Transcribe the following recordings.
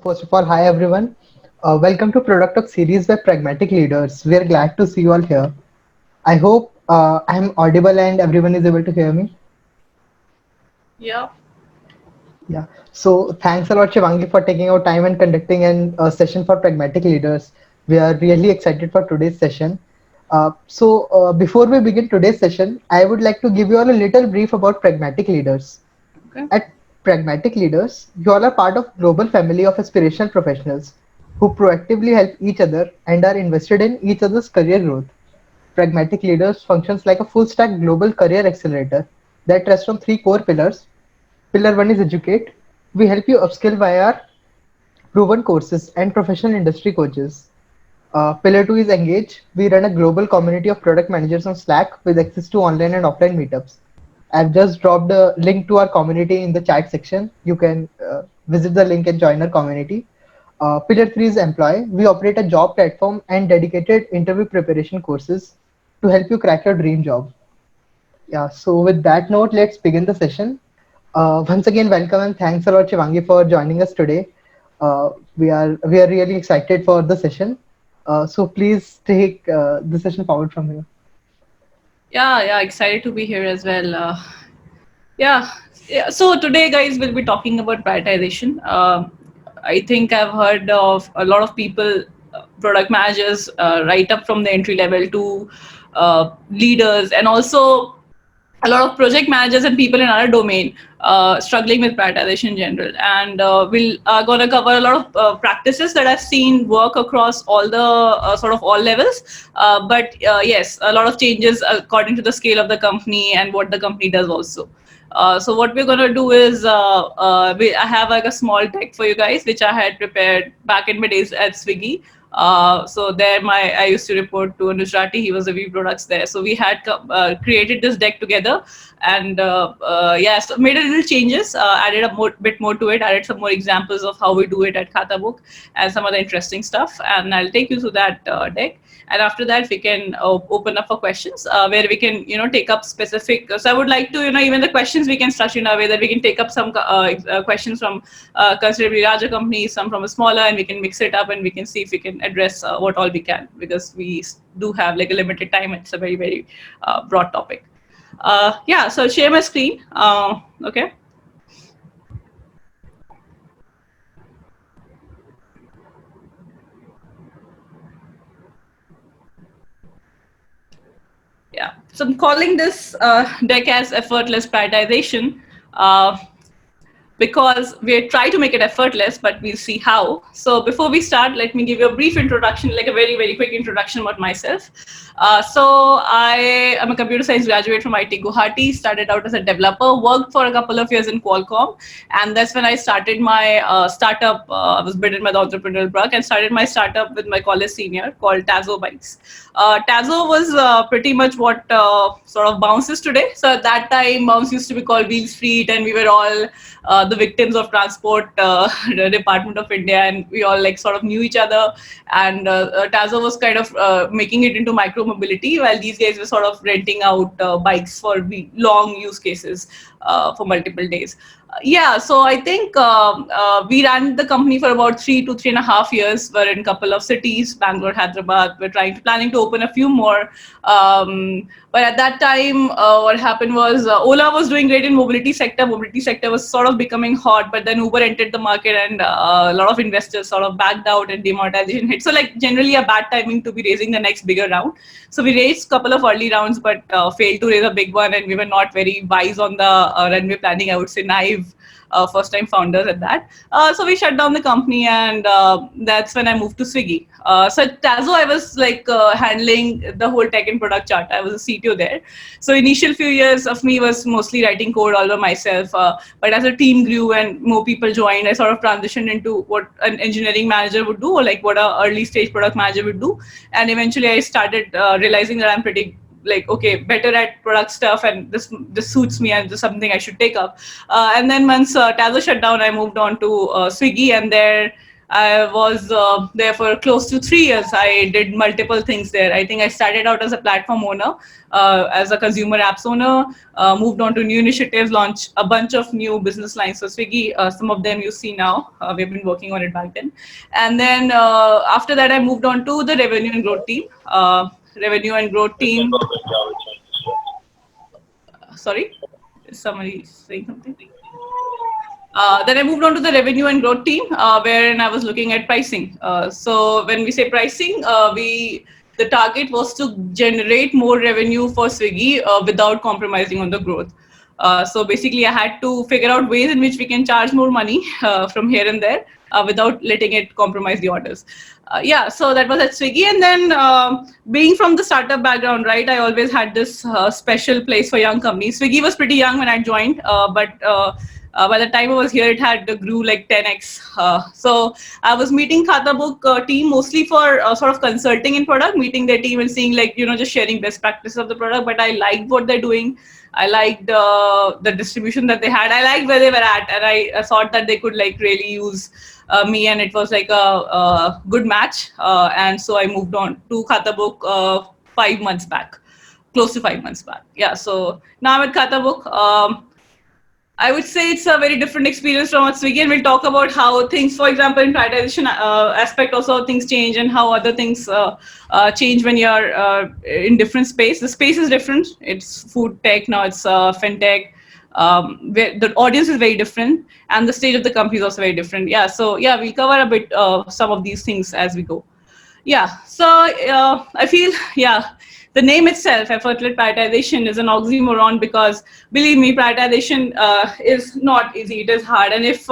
First of all, hi everyone. Welcome to Product Talk series by Pragmatic Leaders. We are glad to see you all here. I hope I'm audible and everyone is able to hear me. Yeah. Yeah. So thanks a lot, Shivangi, for taking our time and conducting a session for Pragmatic Leaders. We are really excited for today's session. Before we begin today's session, I would like to give you all a little brief about Pragmatic Leaders. Okay. At Pragmatic Leaders, you all are part of global family of aspirational professionals who proactively help each other and are invested in each other's career growth. Pragmatic Leaders functions like a full-stack global career accelerator that rests on three core pillars. Pillar one is educate. We help you upskill via our proven courses and professional industry coaches. Pillar two is engage. We run a global community of product managers on Slack with access to online and offline meetups. I've just dropped a link to our community in the chat section. You can visit the link and join our community. Pillar three is employ. We operate a job platform and dedicated interview preparation courses to help you crack your dream job. Yeah, so with that note, let's begin the session. Once again, welcome and thanks a lot, Shivangi, for joining us today. We are really excited for the session. So please take the session forward from here. Yeah, excited to be here as well. Yeah, yeah. So today, guys, we'll be talking about prioritization. I think I've heard of a lot of people, product managers, right up from the entry level to leaders, and also a lot of project managers and people in our domain struggling with prioritization in general. And we'll going to cover a lot of practices that I've seen work across all the sort of all levels. But yes, a lot of changes according to the scale of the company and what the company does also. So what we're gonna do is I have like a small deck for you guys, which I had prepared back in my days at Swiggy. So there, I used to report to Nusrati. He was the V products there. So we had created this deck together, and yeah, so made a little changes, added a bit more to it, added some more examples of how we do it at Khata Book, and some other interesting stuff. And I'll take you through that deck. And after that, we can open up for questions where we can, take up specific. So I would like to, even the questions we can structure in a way that we can take up some questions from considerably larger companies, some from a smaller, and we can mix it up and we can see if we can address what all we can, because we do have like a limited time. It's a very, very broad topic. Yeah, so I'll share my screen. Okay. Yeah. So I'm calling this deck as effortless prioritization. Uh, because we try to make it effortless, but we'll see how. So before we start, let me give you a brief introduction, like a very, very quick introduction about myself. So I am a computer science graduate from IIT Guwahati, started out as a developer, worked for a couple of years in Qualcomm, and that's when I started my startup. I was bitten by the entrepreneurial bug and started my startup with my college senior called Tazo Bikes. Tazo was pretty much what sort of Bounce is today. So at that time, Bounce used to be called Wheel Street, and we were all the victims of transport the Department of India, and we all like sort of knew each other. And Tazo was kind of making it into micro mobility, while these guys were sort of renting out bikes for long use cases for multiple days. Yeah, so I think we ran the company for about 3 to 3.5 years. We're in a couple of cities, Bangalore, Hyderabad. We're planning to open a few more. But at that time, what happened was Ola was doing great in mobility sector. Mobility sector was sort of becoming hot, but then Uber entered the market, and a lot of investors sort of backed out and demonetization hit. So like generally a bad timing to be raising the next bigger round. So we raised a couple of early rounds, but failed to raise a big one, and we were not very wise on the runway planning. I would say naive first time founders at that. So we shut down the company, and that's when I moved to Swiggy. So at Tazo, I was like handling the whole tech and product chart. I was a CTO there. So initial few years of me was mostly writing code all by myself. But as the team grew and more people joined, I sort of transitioned into what an engineering manager would do, or like what a early stage product manager would do. And eventually I started realizing that I'm pretty like okay better at product stuff, and this suits me, and this is something I should take up. And then once Tazo shut down, I moved on to Swiggy, and there I was there for close to 3 years. I did multiple things there. I think I started out as a platform owner, as a consumer apps owner, moved on to new initiatives, launched a bunch of new business lines. So Swiggy, some of them you see now, we've been working on it back then. And then after that, I moved on to the revenue and growth team. Revenue and growth team. Sorry, is somebody saying something? Then I moved on to the revenue and growth team, wherein I was looking at pricing. So when we say pricing, the target was to generate more revenue for Swiggy without compromising on the growth. So basically, I had to figure out ways in which we can charge more money from here and there without letting it compromise the orders. Yeah, so that was at Swiggy. And then being from the startup background, right, I always had this special place for young companies. Swiggy was pretty young when I joined, but by the time I was here, it had grew like 10x. So I was meeting Khata Book team mostly for sort of consulting in product, meeting their team and seeing like, just sharing best practices of the product. But I liked what they're doing. I liked the distribution that they had. I liked where they were at, and I thought that they could like really use me, and it was like a good match. And so I moved on to Khata Book 5 months back, close to 5 months back. Yeah, so now I'm at Khata Book. I would say it's a very different experience from at Swiggy, and we'll talk about how things, for example, in prioritization aspect, also things change and how other things change when you're in different space. The space is different. It's food tech now. It's fintech. The audience is very different, and the stage of the company is also very different. Yeah. So yeah, we'll cover a bit some of these things as we go. Yeah. So I feel the name itself, effort-led prioritization, is an oxymoron because, believe me, prioritization is not easy. It is hard. And if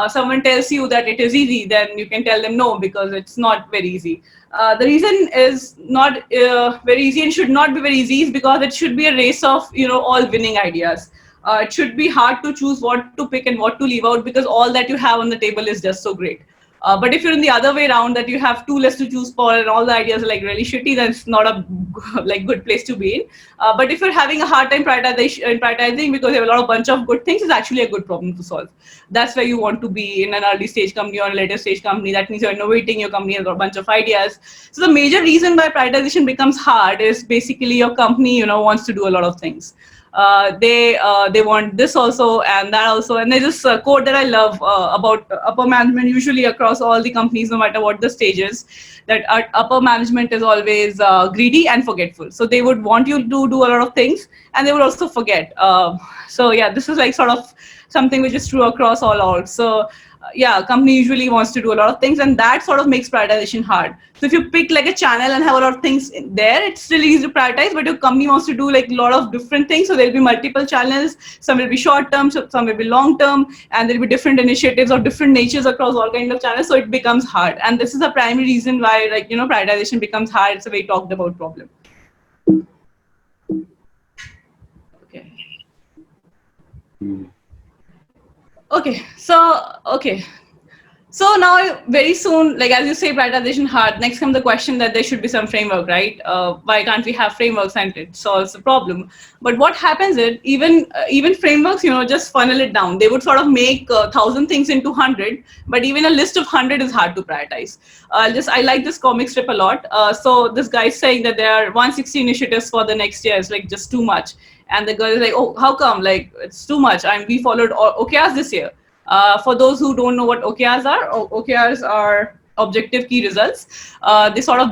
someone tells you that it is easy, then you can tell them no, because it's not very easy. The reason is not very easy and should not be very easy is because it should be a race of, all winning ideas. It should be hard to choose what to pick and what to leave out because all that you have on the table is just so great. But if you're in the other way around, that you have too less to choose for and all the ideas are like really shitty, then it's not a like good place to be in. But if you're having a hard time prioritizing because you have a lot of bunch of good things, it's actually a good problem to solve. That's where you want to be in an early stage company or a later stage company. That means you're innovating, your company has got a bunch of ideas. So the major reason why prioritization becomes hard is basically your company, wants to do a lot of things. They want this also and that also, and there's this quote that I love about upper management, usually across all the companies, no matter what the stage is, that upper management is always greedy and forgetful. So they would want you to do a lot of things, and they would also forget. So yeah, this is like sort of something which is true across all orgs. So company usually wants to do a lot of things, and that sort of makes prioritization hard. So if you pick like a channel and have a lot of things there, it's still easy to prioritize, but your company wants to do like a lot of different things. So there'll be multiple channels. Some will be short term, some will be long term, and there'll be different initiatives of different natures across all kinds of channels. So it becomes hard. And this is the primary reason why prioritization becomes hard. It's a very talked about problem. Okay. So now very soon, like as you say, prioritization hard. Next comes the question that there should be some framework, right? Why can't we have frameworks and it solves the problem? But what happens is even frameworks, just funnel it down. They would sort of make 1,000 things into 100, but even a list of 100 is hard to prioritize. I like this comic strip a lot. So this guy's saying that there are 160 initiatives for the next year. It's like just too much. And the girl is like, oh, how come? Like, it's too much. And we followed OKRs this year. For those who don't know what OKRs are, OKRs are objective key results. They sort of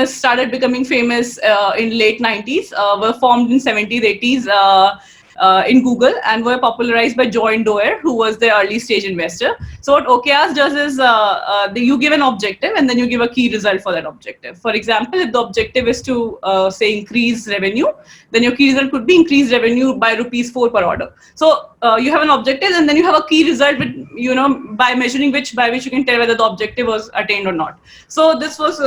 started becoming famous in late 90s, were formed in 70s, 80s in Google, and were popularized by John Doerr, who was the early stage investor. So what OKRs does is you give an objective and then you give a key result for that objective. For example, if the objective is to say increase revenue, then your key result could be increased revenue by ₹4 per order. So you have an objective and then you have a key result with, by measuring by which you can tell whether the objective was attained or not. So this was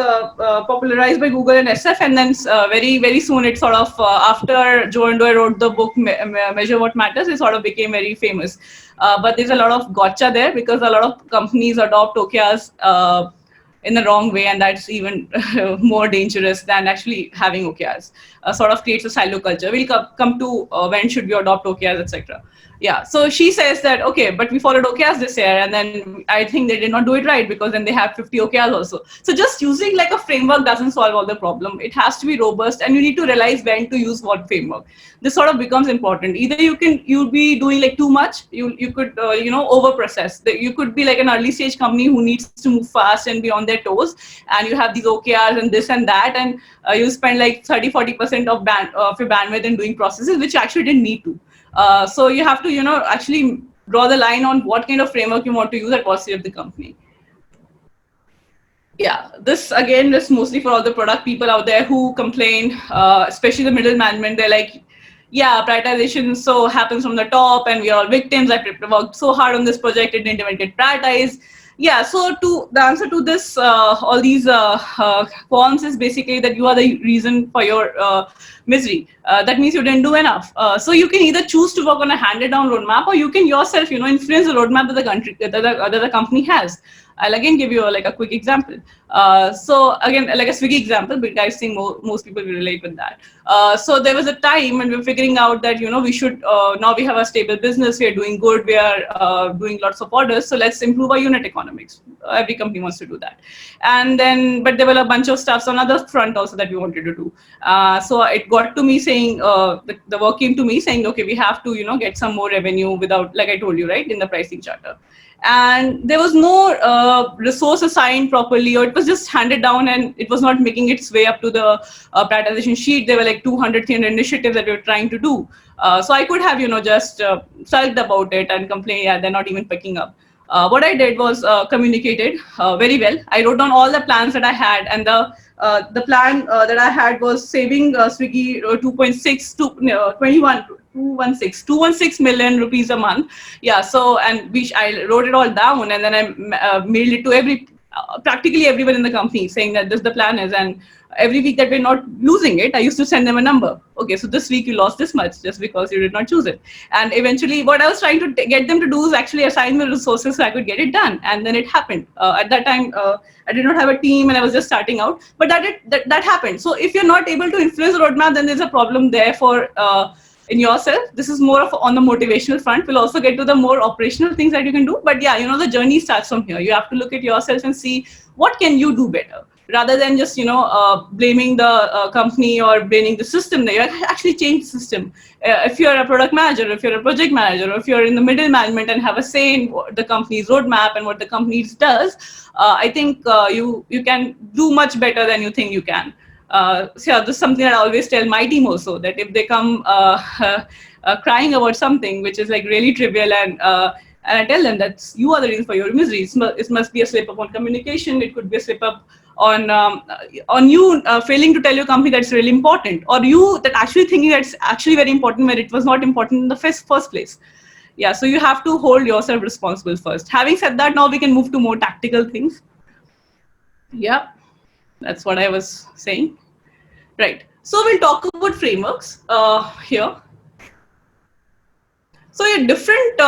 popularized by Google and SF, and then very, very soon it sort of, after Joe Doerr wrote the book Measure What Matters, it sort of became very famous. But there's a lot of gotcha there because a lot of companies adopt OKRs in the wrong way, and that's even more dangerous than actually having OKRs. Sort of creates a silo culture. We'll come to when should we adopt OKRs, etc. Yeah, so she says that, okay, but we followed OKRs this year, and then I think they did not do it right, because then they have 50 OKRs also. So just using like a framework doesn't solve all the problem. It has to be robust, and you need to realize when to use what framework. This sort of becomes important. Either you'll be doing like too much, you could over process. You could be like an early stage company who needs to move fast and be on their toes, and you have these OKRs and this and that, and you spend like 30-40% of your bandwidth in doing processes which you actually didn't need to. So you have to, actually draw the line on what kind of framework you want to use at what stage of the company. Yeah, this again is mostly for all the product people out there who complain, especially the middle management. They're like, yeah, prioritization so happens from the top, and we are all victims. I worked so hard on this project, it didn't even get prioritized. Yeah, so the answer to this, all these qualms is basically that you are the reason for your misery. That means you didn't do enough. So you can either choose to work on a handed down roadmap, or you can yourself, influence the roadmap that the company has. I'll again give you like a quick example. So again, like a Swiggy example, but I think most people will relate with that. So there was a time when we were figuring out that, we should, now we have a stable business, we are doing good, we are doing lots of orders, so let's improve our unit economics. Every company wants to do that. And then, but there were a bunch of stuff on other front also that we wanted to do. So it got to me saying, the work came to me saying, okay, we have to, get some more revenue without, like I told you, right, in the pricing charter. And there was no resource assigned properly, or it was just handed down and it was not making its way up to the prioritization sheet. There were like 200, 300 initiatives that we were trying to do. So I could have, just sulked about it and complained, yeah, they're not even picking up. What I did was communicated very well. I wrote down all the plans that I had, and the plan that I had was saving Swiggy 2.6 to 216 million rupees a month. Yeah, so, and I wrote it all down, and then I mailed it to practically everyone in the company, saying that this the plan is, and every week that we're not losing it, I used to send them a number. Okay, so this week you lost this much just because you did not choose it. And eventually what I was trying to get them to do is actually assign me resources so I could get it done. And then it happened. At that time, I did not have a team and I was just starting out, but that happened. So if you're not able to influence the roadmap, then there's a problem there for in yourself. This is more of on the motivational front. We'll also get to the more operational things that you can do. But yeah, the journey starts from here. You have to look at yourself and see what can you do better, rather than just blaming the company or blaming the system. There, you actually change the system. If you're a product manager, if you're a project manager, or if you're in the middle management and have a say in the company's roadmap and what the company does, I think you can do much better than you think you can. So yeah, this is something that I always tell my team also, that if they come crying about something which is like really trivial, and I tell them that you are the reason for your misery. It must be a slip up on communication. It could be a slip up on you failing to tell your company that's really important, or you that actually thinking that's actually very important when it was not important in the first place. Yeah, so you have to hold yourself responsible first. Having said that, now we can move to more tactical things. Yeah, that's what I was saying. Right. So we'll talk about frameworks here. So yeah, different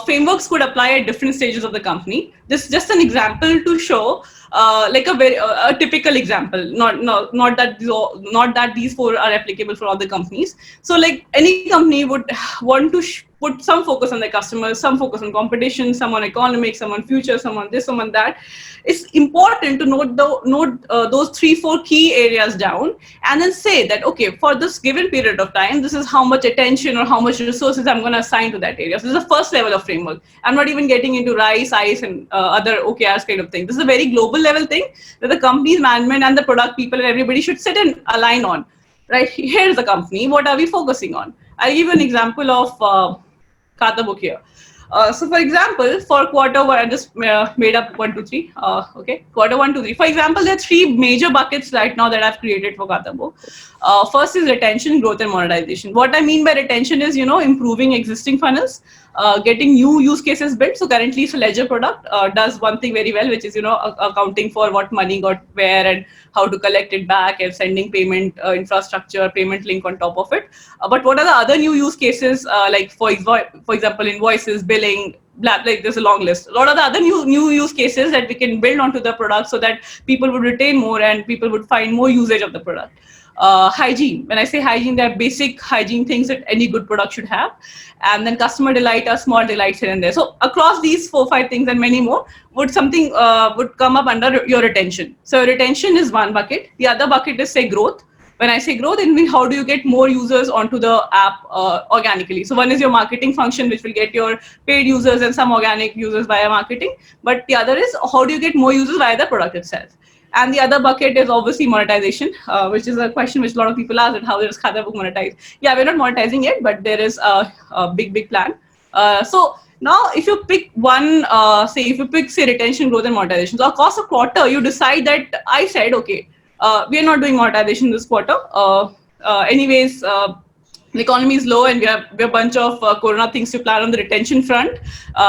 frameworks could apply at different stages of the company. This is just an example to show, like a typical example. Not that these four are applicable for all the companies. So like any company would want to put some focus on their customers, some focus on competition, some on economics, some on future, some on this, some on that. It's important to note those 3-4 key areas down, and then say that, okay, for this given period of time, this is how much attention or how much resources I'm going to assign to that area. So this is the first level of framework. I'm not even getting into RICE, ICE, and other OKRs kind of thing. This is a very global level thing that the company's management and the product people and everybody should sit and align on. Right? Here's the company. What are we focusing on? I'll give you an example of Khata book here. So for example, for quarter one, I just made up 1, 2, 3. Okay, quarter 1, 2, 3. For example, there are 3 major buckets right now that I've created for Khata book. First is retention, growth, and monetization. What I mean by retention is, improving existing funnels, getting new use cases built. So currently, it's a Ledger product does one thing very well, which is, accounting for what money got where and how to collect it back, and sending payment infrastructure, payment link on top of it. But what are the other new use cases, like for example, invoices, billing, like there's a long list. A lot of the other new use cases that we can build onto the product so that people would retain more and people would find more usage of the product. Hygiene. When I say hygiene, there are basic hygiene things that any good product should have. And then customer delight are small delights here and there. So across these 4-5 things and many more, would something would come up under your retention. So retention is one bucket. The other bucket is, say, growth. When I say growth, it means how do you get more users onto the app organically. So one is your marketing function, which will get your paid users and some organic users via marketing. But the other is how do you get more users via the product itself. And the other bucket is obviously monetization, which is a question which a lot of people ask, how does Khatabook monetize? Yeah, we're not monetizing it, but there is a big plan. So now if you pick one, say retention, growth and monetization. So across a quarter, you decide that I said, okay, we are not doing monetization this quarter. Anyways, the economy is low and we have a bunch of corona things to plan on the retention front.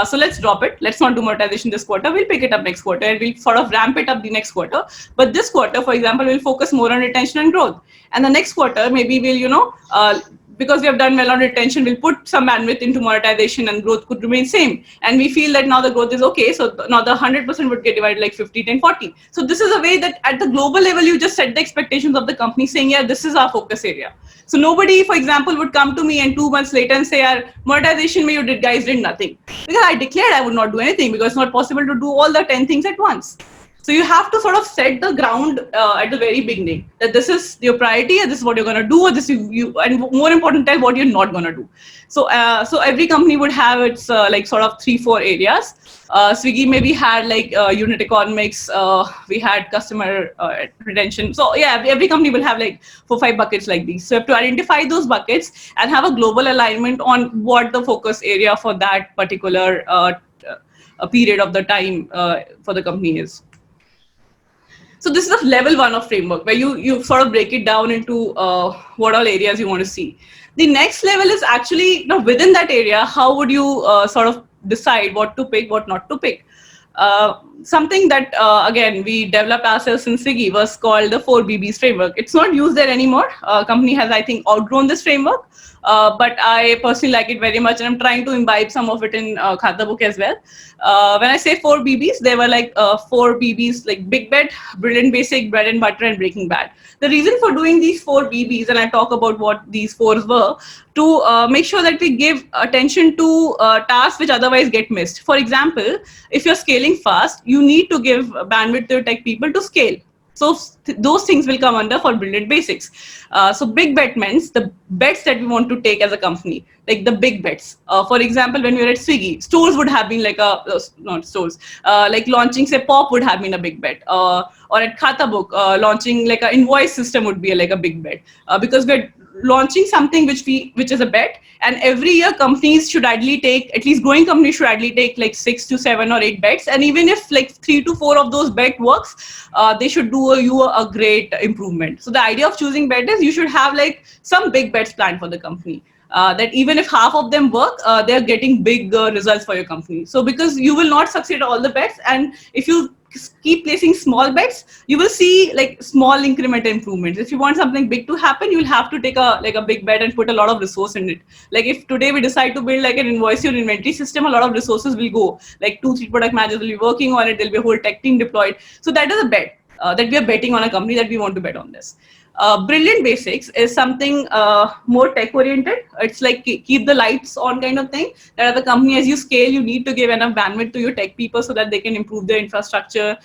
So let's drop it. Let's not do monetization this quarter. We'll pick it up next quarter and we'll sort of ramp it up the next quarter. But this quarter, for example, we'll focus more on retention and growth. And the next quarter, maybe we'll, because we have done well on retention, we'll put some bandwidth into monetization and growth could remain same. And we feel that now the growth is okay. So now the 100% would get divided like 50, 10, 40. So this is a way that at the global level, you just set the expectations of the company saying, yeah, this is our focus area. So nobody, for example, would come to me and 2 months later and say, our monetization you guys did nothing. Because I declared I would not do anything because it's not possible to do all the 10 things at once. So you have to sort of set the ground at the very beginning that this is your priority and this is what you're going to do, or this and more important, tell what you're not going to do. So so every company would have its like sort of 3-4 areas. Swiggy maybe had like unit economics, we had customer retention. So yeah, every company will have like 4-5 buckets like these. So you have to identify those buckets and have a global alignment on what the focus area for that particular period of the time for the company is. So this is a level 1 of framework where you sort of break it down into what all areas you want to see. The next level is actually within that area, how would you sort of decide what to pick, what not to pick. Something that, again, we developed ourselves in Swiggy was called the 4BBs framework. It's not used there anymore. Company has, I think, outgrown this framework. But I personally like it very much, and I'm trying to imbibe some of it in Khatabook as well. When I say 4BBs, there were like 4BBs, like Big Bet, Brilliant Basic, Bread and Butter, and Breaking Bad. The reason for doing these 4BBs, and I talk about what these 4s were, to make sure that we give attention to tasks which otherwise get missed. For example, if you're scaling fast, you need to give bandwidth to your tech people to scale. So those things will come under for Brilliant Basics. So big bet means the bets that we want to take as a company, like the big bets. For example, when we were at Swiggy, stores would have been like not stores, like launching, say, Pop would have been a big bet. Or at Khatabook, launching like an invoice system would be like a big bet. Because we're launching something which is a bet, and every year companies should ideally take, at least growing companies should ideally take like 6 to 7 or 8 bets, and even if like 3 to 4 of those bet works, they should do you a great improvement. So the idea of choosing bet is you should have like some big bets planned for the company. That even if half of them work, they're getting big results for your company. So because you will not succeed at all the bets, and if you keep placing small bets, you will see like small incremental improvements. If you want something big to happen, you'll have to take a big bet and put a lot of resource in it. Like if today we decide to build like an invoice or inventory system, a lot of resources will go, like 2-3 product managers will be working on it, there'll be a whole tech team deployed. So that is a bet that we are betting on a company, that we want to bet on this. Brilliant Basics is something more tech oriented. It's like keep the lights on kind of thing. That as a company, as you scale, you need to give enough bandwidth to your tech people so that they can improve their infrastructure.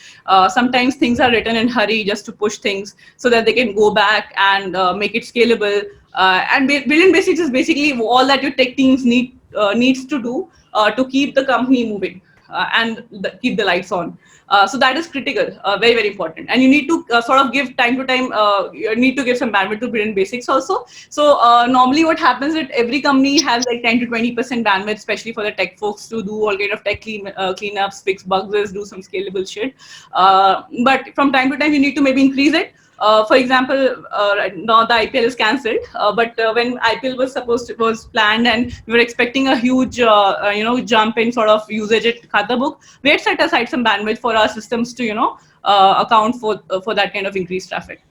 Sometimes things are written in hurry just to push things so that they can go back and make it scalable. And Brilliant Basics is basically all that your tech teams needs to do to keep the company moving. And keep the lights on. So that is critical, very, very important. And you need to sort of give time to time, you need to give some bandwidth to Brilliant Basics also. So normally what happens is every company has like 10 to 20% bandwidth, especially for the tech folks, to do all kind of tech cleanups, fix bugs, do some scalable shit. But from time to time, you need to maybe increase it. For example, now the IPL is cancelled, but when IPL was planned and we were expecting a huge, jump in sort of usage at Khatabook, we had set aside some bandwidth for our systems to, account for that kind of increased traffic.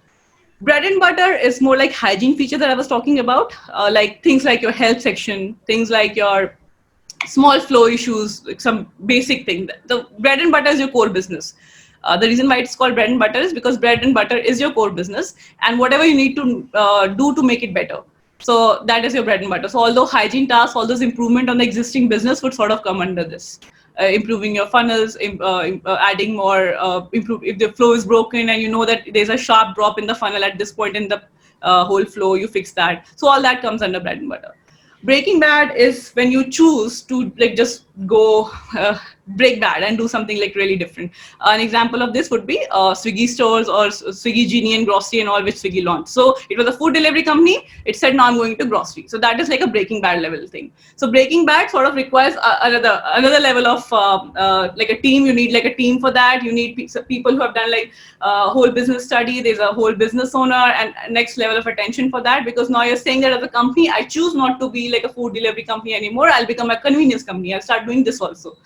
Bread and Butter is more like hygiene feature that I was talking about, like things like your health section, things like your small flow issues, like some basic thing. The bread and butter is your core business. The reason why it's called bread and butter is because bread and butter is your core business, and whatever you need to do to make it better. So that is your bread and butter. So although hygiene tasks, all those improvement on the existing business would sort of come under this. Improving your funnels, adding more, improve if the flow is broken and you know that there's a sharp drop in the funnel at this point in the whole flow, you fix that. So all that comes under bread and butter. Breaking bad is when you choose to like just go break bad and do something like really different. An example of this would be Swiggy stores or Swiggy Genie and Grocery and all, which Swiggy launched. So it was a food delivery company. It said, now I'm going to grocery. So that is like a breaking bad level thing. So breaking bad sort of requires another level of like a team. You need like a team for that. You need people who have done like whole business study. There's a whole business owner and next level of attention for that, because now you're saying that as a company, I choose not to be like a food delivery company anymore. I'll become a convenience company. I'll start doing this also.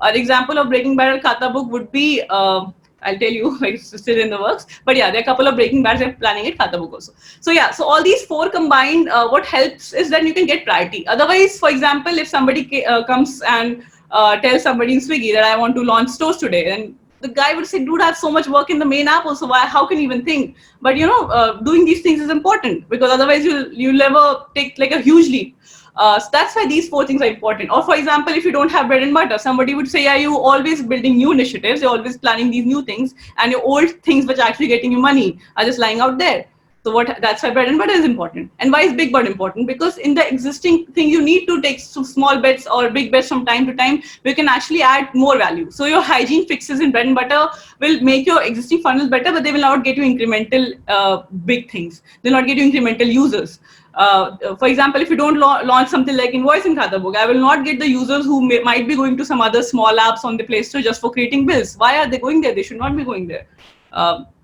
An example of breaking bad at Khata Book would be, I'll tell you, like it's still in the works. But yeah, there are a couple of breaking bads I'm planning at Khata Book also. So yeah, so all these four combined, what helps is that you can get priority. Otherwise, for example, if somebody comes and tells somebody in Swiggy that I want to launch stores today, then the guy would say, dude, I have so much work in the main app also, how can you even think? But you know, doing these things is important, because otherwise you'll never take like a huge leap. So that's why these four things are important. Or for example, if you don't have bread and butter, somebody would say, yeah, you always building new initiatives, you're always planning these new things, and your old things which are actually getting you money are just lying out there. So that's why bread and butter is important. And why is big bet important? Because in the existing thing, you need to take some small bets or big bets from time to time, where you can actually add more value. So your hygiene fixes in bread and butter will make your existing funnels better, but they will not get you incremental big things. They'll not get you incremental users. For example, if you don't launch something like Invoice in Khata Book, I will not get the users who might be going to some other small apps on the Play Store just for creating bills. Why are they going there? They should not be going there.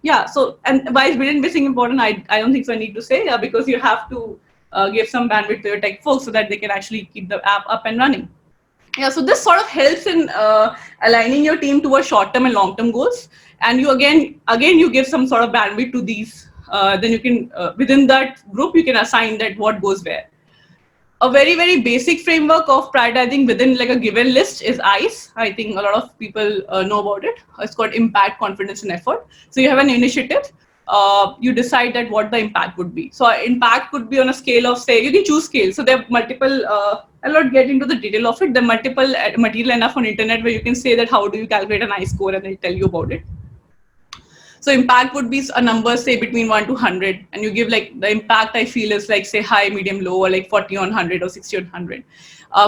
Yeah, so, and why is brilliant basing important? I don't think so I need to say, because you have to give some bandwidth to your tech folks so that they can actually keep the app up and running. Yeah, so this sort of helps in aligning your team towards short-term and long-term goals. And you again you give some sort of bandwidth to these. Then you can within that group you can assign that what goes where. A very basic framework of prioritizing within like a given list is ICE. I think a lot of people know about it. It's called impact, confidence, and effort. So you have an initiative. You decide that what the impact would be. So impact could be on a scale of, say, you can choose scale. So there are multiple, I'll not get into the detail of it. There are multiple material enough on internet where you can say that how do you calculate an ICE score, and they tell you about it. So impact would be a number, say between 1 to 100, and you give like the impact I feel is like, say, high, medium, low, or like 40 on 100 or 60 on 100.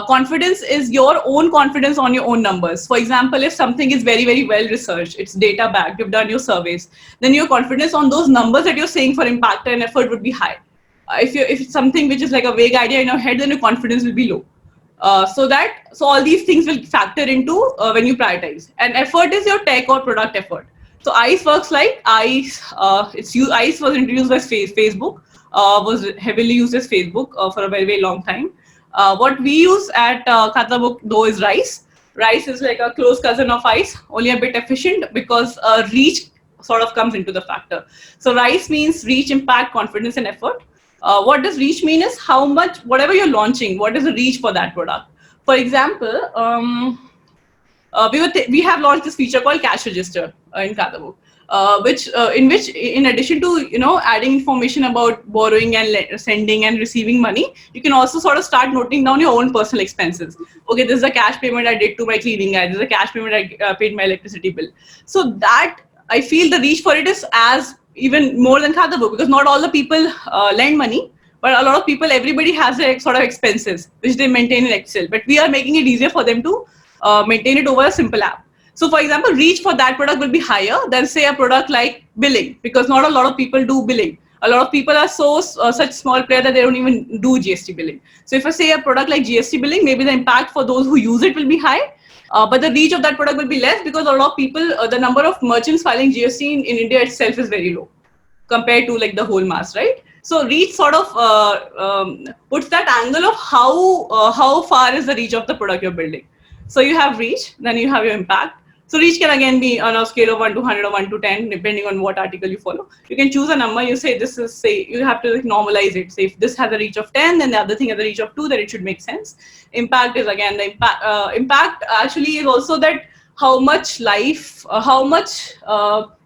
Confidence is your own confidence on your own numbers. For example, if something is very well researched, it's data backed, you've done your surveys, then your confidence on those numbers that you're saying for impact and effort would be high. If it's something which is like a vague idea in your head, then your confidence will be low. So all these things will factor into when you prioritize. And effort is your tech or product effort. So ICE works like ICE. ICE was introduced by Facebook. Was heavily used as Facebook for a very long time. What we use at Khata Book though is RICE. RICE is like a close cousin of ICE, only a bit efficient because reach sort of comes into the factor. So RICE means reach, impact, confidence, and effort. What does reach mean is how much, whatever you're launching, what is the reach for that product? For example, we have launched this feature called Cash Register in Khata Book, in which in addition to adding information about borrowing and sending and receiving money, you can also sort of start noting down your own personal expenses. Okay, this is a cash payment I did to my cleaning guy. This is a cash payment I paid my electricity bill. So that I feel the reach for it is as even more than Khata Book, because not all the people lend money. But a lot of people, everybody has their sort of expenses, which they maintain in Excel. But we are making it easier for them to maintain it over a simple app. So for example, reach for that product will be higher than say a product like billing, because not a lot of people do billing. A lot of people are such small player that they don't even do GST billing. So if I say a product like GST billing, maybe the impact for those who use it will be high, but the reach of that product will be less, because a lot of people, the number of merchants filing GST in India itself is very low compared to like the whole mass, right? So reach sort of puts that angle of how far is the reach of the product you're building. So you have reach, then you have your impact. So reach can again be on a scale of 1 to 100 or 1 to 10, depending on what article you follow. You can choose a number. You say this is, say, you have to normalize it. Say if this has a reach of 10, then the other thing has a reach of 2, then it should make sense. Impact is again the impact. Impact actually is also that how much life, how much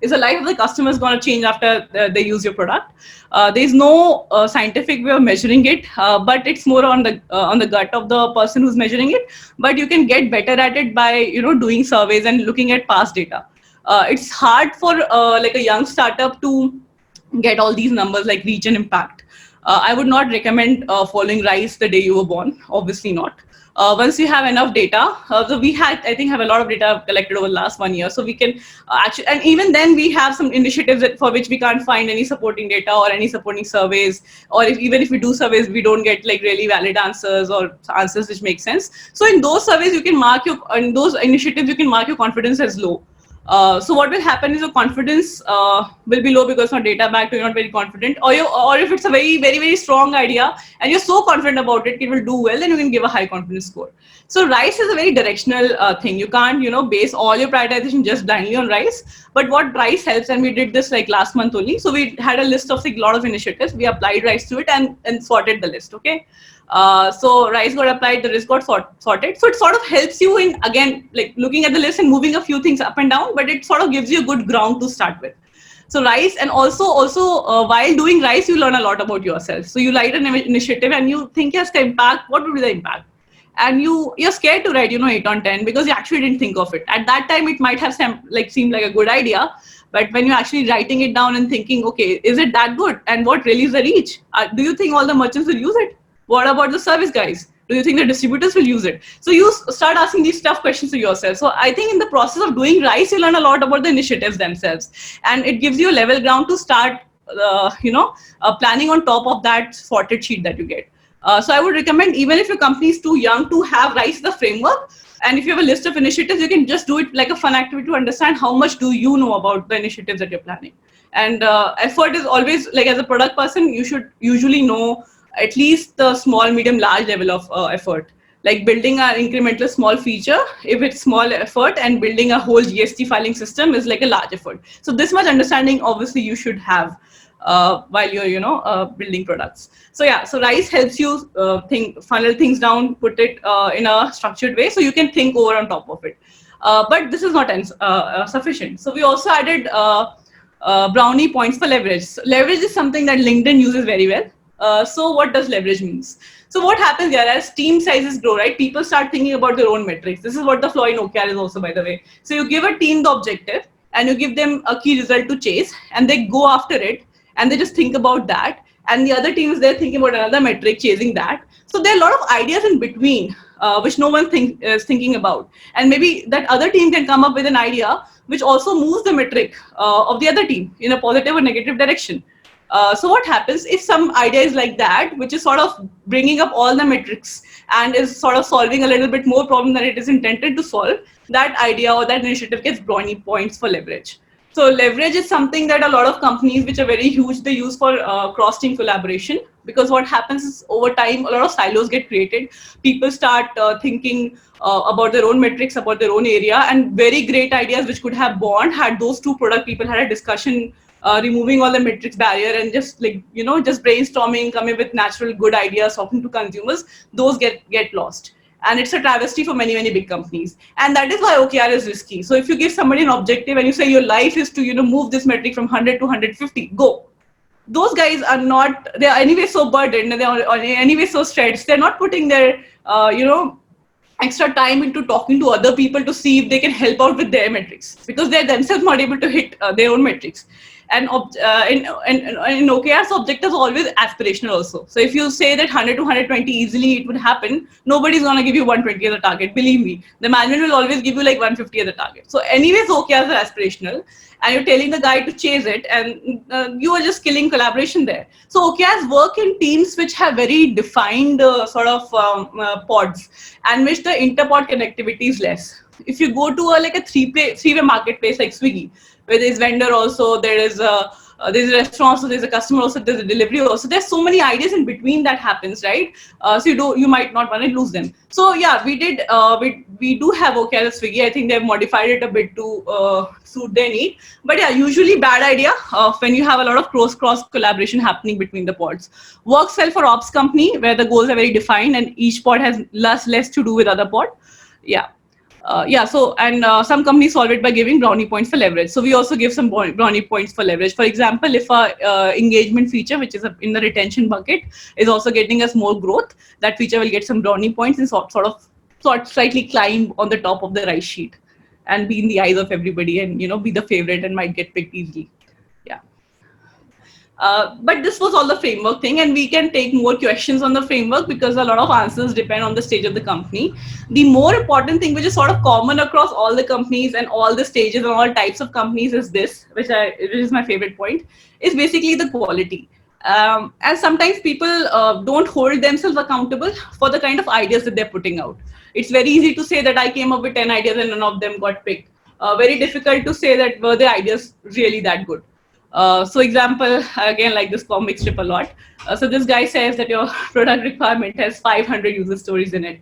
is the life of the customer is going to change after they use your product. There is no scientific way of measuring it, but it's more on the gut of the person who's measuring it. But you can get better at it by doing surveys and looking at past data. It's hard for like a young startup to get all these numbers like reach and impact. I would not recommend following RISE the day you were born. Obviously not. Once you have enough data, so we had, I think, have a lot of data collected over the last 1 year. So we can actually, and even then we have some initiatives for which we can't find any supporting data or any supporting surveys, or even if we do surveys, we don't get like really valid answers or answers which make sense. So in those surveys, you can mark in those initiatives, you can mark your confidence as low. So what will happen is your confidence will be low because it's not data backed, you're not very confident, or if it's a very, very, very strong idea and you're so confident about it, it will do well, then you can give a high confidence score. So RISE is a very directional thing. You can't, base all your prioritization just blindly on RISE. But what RISE helps, and we did this like last month only. So we had a list of like a lot of initiatives. We applied RISE to it and sorted the list. Okay. So RISE got applied, the risk got sorted. So it sort of helps you in, again, like looking at the list and moving a few things up and down, but it sort of gives you a good ground to start with. So RISE, and also while doing RISE, you learn a lot about yourself. So you light an initiative and you think, yes, the impact, what would be the impact? And you're scared to write, 8 on 10 because you actually didn't think of it. At that time, it might have seemed like a good idea, but when you're actually writing it down and thinking, okay, is it that good? And what really is the reach? Do you think all the merchants will use it? What about the service guys? Do you think the distributors will use it? So you start asking these tough questions to yourself. So I think in the process of doing RISE, you learn a lot about the initiatives themselves, and it gives you a level ground to start, planning on top of that sorted sheet that you get. So I would recommend, even if your company is too young to have RISE the framework, and if you have a list of initiatives, you can just do it like a fun activity to understand how much do you know about the initiatives that you're planning. And effort is always, like as a product person, you should usually know at least the small, medium, large level of effort. Like building an incremental small feature, if it's small effort, and building a whole GST filing system is like a large effort. So this much understanding, obviously, you should have while you're, building products. So yeah, so RISE helps you funnel things down, put it in a structured way, so you can think over on top of it. But this is not sufficient. So we also added brownie points for leverage. So leverage is something that LinkedIn uses very well. So what does leverage means? So what happens here, as team sizes grow, right? People start thinking about their own metrics. This is what the flaw in OKR is also, by the way. So you give a team the objective and you give them a key result to chase, and they go after it, and they just think about that. And the other team is there thinking about another metric, chasing that. So there are a lot of ideas in between, which no one is thinking about. And maybe that other team can come up with an idea which also moves the metric of the other team in a positive or negative direction. So what happens if some idea is like that, which is sort of bringing up all the metrics and is sort of solving a little bit more problem than it is intended to solve, that idea or that initiative gets brownie points for leverage. So leverage is something that a lot of companies which are very huge, they use for cross-team collaboration, because what happens is over time, a lot of silos get created. People start thinking about their own metrics, about their own area, and very great ideas which could have born had those two product people had a discussion, removing all the metrics barrier and just just brainstorming, coming with natural good ideas, talking to consumers, those get lost. And it's a travesty for many, many big companies. And that is why OKR is risky. So if you give somebody an objective and you say your life is to move this metric from 100 to 150, go. Those guys are not, they are anyway so burdened, they are anyway so stretched. They're not putting their, extra time into talking to other people to see if they can help out with their metrics, because they're themselves not able to hit their own metrics. And in OKRs, objectives are always aspirational also. So if you say that 100 to 120 easily it would happen, nobody's going to give you 120 as a target. Believe me, the management will always give you like 150 as a target. So anyways, OKRs are aspirational, and you're telling the guy to chase it, and you are just killing collaboration there. So OKRs work in teams which have very defined sort of pods, and which the interpod connectivity is less. If you go to a three-way marketplace like Swiggy, where there is vendor also, there is there's a restaurant also, there's a customer also, there's a delivery also. There's so many ideas in between that happens, right? So you might not want to lose them. So yeah, we do have OKR at Swiggy. I think they've modified it a bit to suit their need. But yeah, usually bad idea when you have a lot of cross collaboration happening between the pods. Works well for ops company where the goals are very defined and each pod has less to do with other pod. Yeah. So and some companies solve it by giving brownie points for leverage. So we also give some brownie points for leverage. For example, if our engagement feature, which is in the retention bucket, is also getting us more growth, that feature will get some brownie points and sort slightly climb on the top of the rice sheet and be in the eyes of everybody and be the favorite and might get picked easily. Yeah. But this was all the framework thing, and we can take more questions on the framework because a lot of answers depend on the stage of the company. The more important thing, which is sort of common across all the companies and all the stages and all types of companies, is this, which is my favorite point, is basically the quality. And sometimes people don't hold themselves accountable for the kind of ideas that they're putting out. It's very easy to say that I came up with 10 ideas and none of them got picked. Very difficult to say that were the ideas really that good. So example, again, like this comic strip a lot. So this guy says that your product requirement has 500 user stories in it.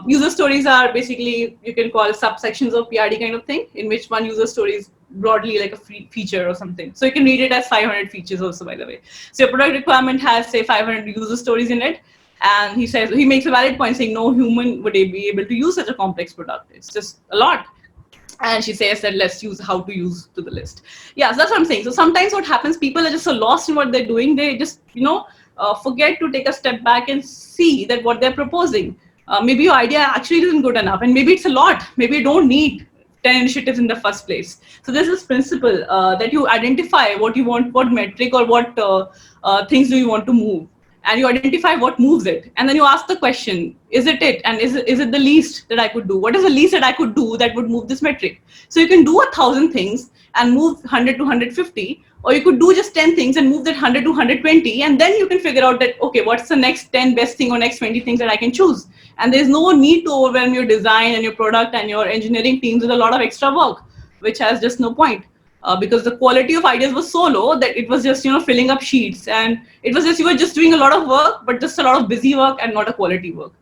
User stories are basically, you can call subsections of PRD kind of thing, in which one user story is broadly like a free feature or something. So you can read it as 500 features also, by the way. So your product requirement has, say, 500 user stories in it. And he makes a valid point saying no human would be able to use such a complex product. It's just a lot. And she says that let's use how to use to the list. Yeah, so that's what I'm saying. So sometimes what happens, people are just so lost in what they're doing, they just forget to take a step back and see that what they're proposing, maybe your idea actually isn't good enough, and maybe it's a lot, maybe you don't need 10 initiatives in the first place. So there's this principle that you identify what you want, what metric or what things do you want to move, and you identify what moves it, and then you ask the question, is it and is it the least that I could do? What is the least that I could do that would move this metric? So you can do 1,000 things and move 100 to 150, or you could do just 10 things and move that 100 to 120, and then you can figure out that, okay, what's the next 10 best thing or next 20 things that I can choose? And there's no need to overwhelm your design and your product and your engineering teams with a lot of extra work, which has just no point. Because the quality of ideas was so low that it was just filling up sheets, and it was just you were just doing a lot of work, but just a lot of busy work and not a quality work.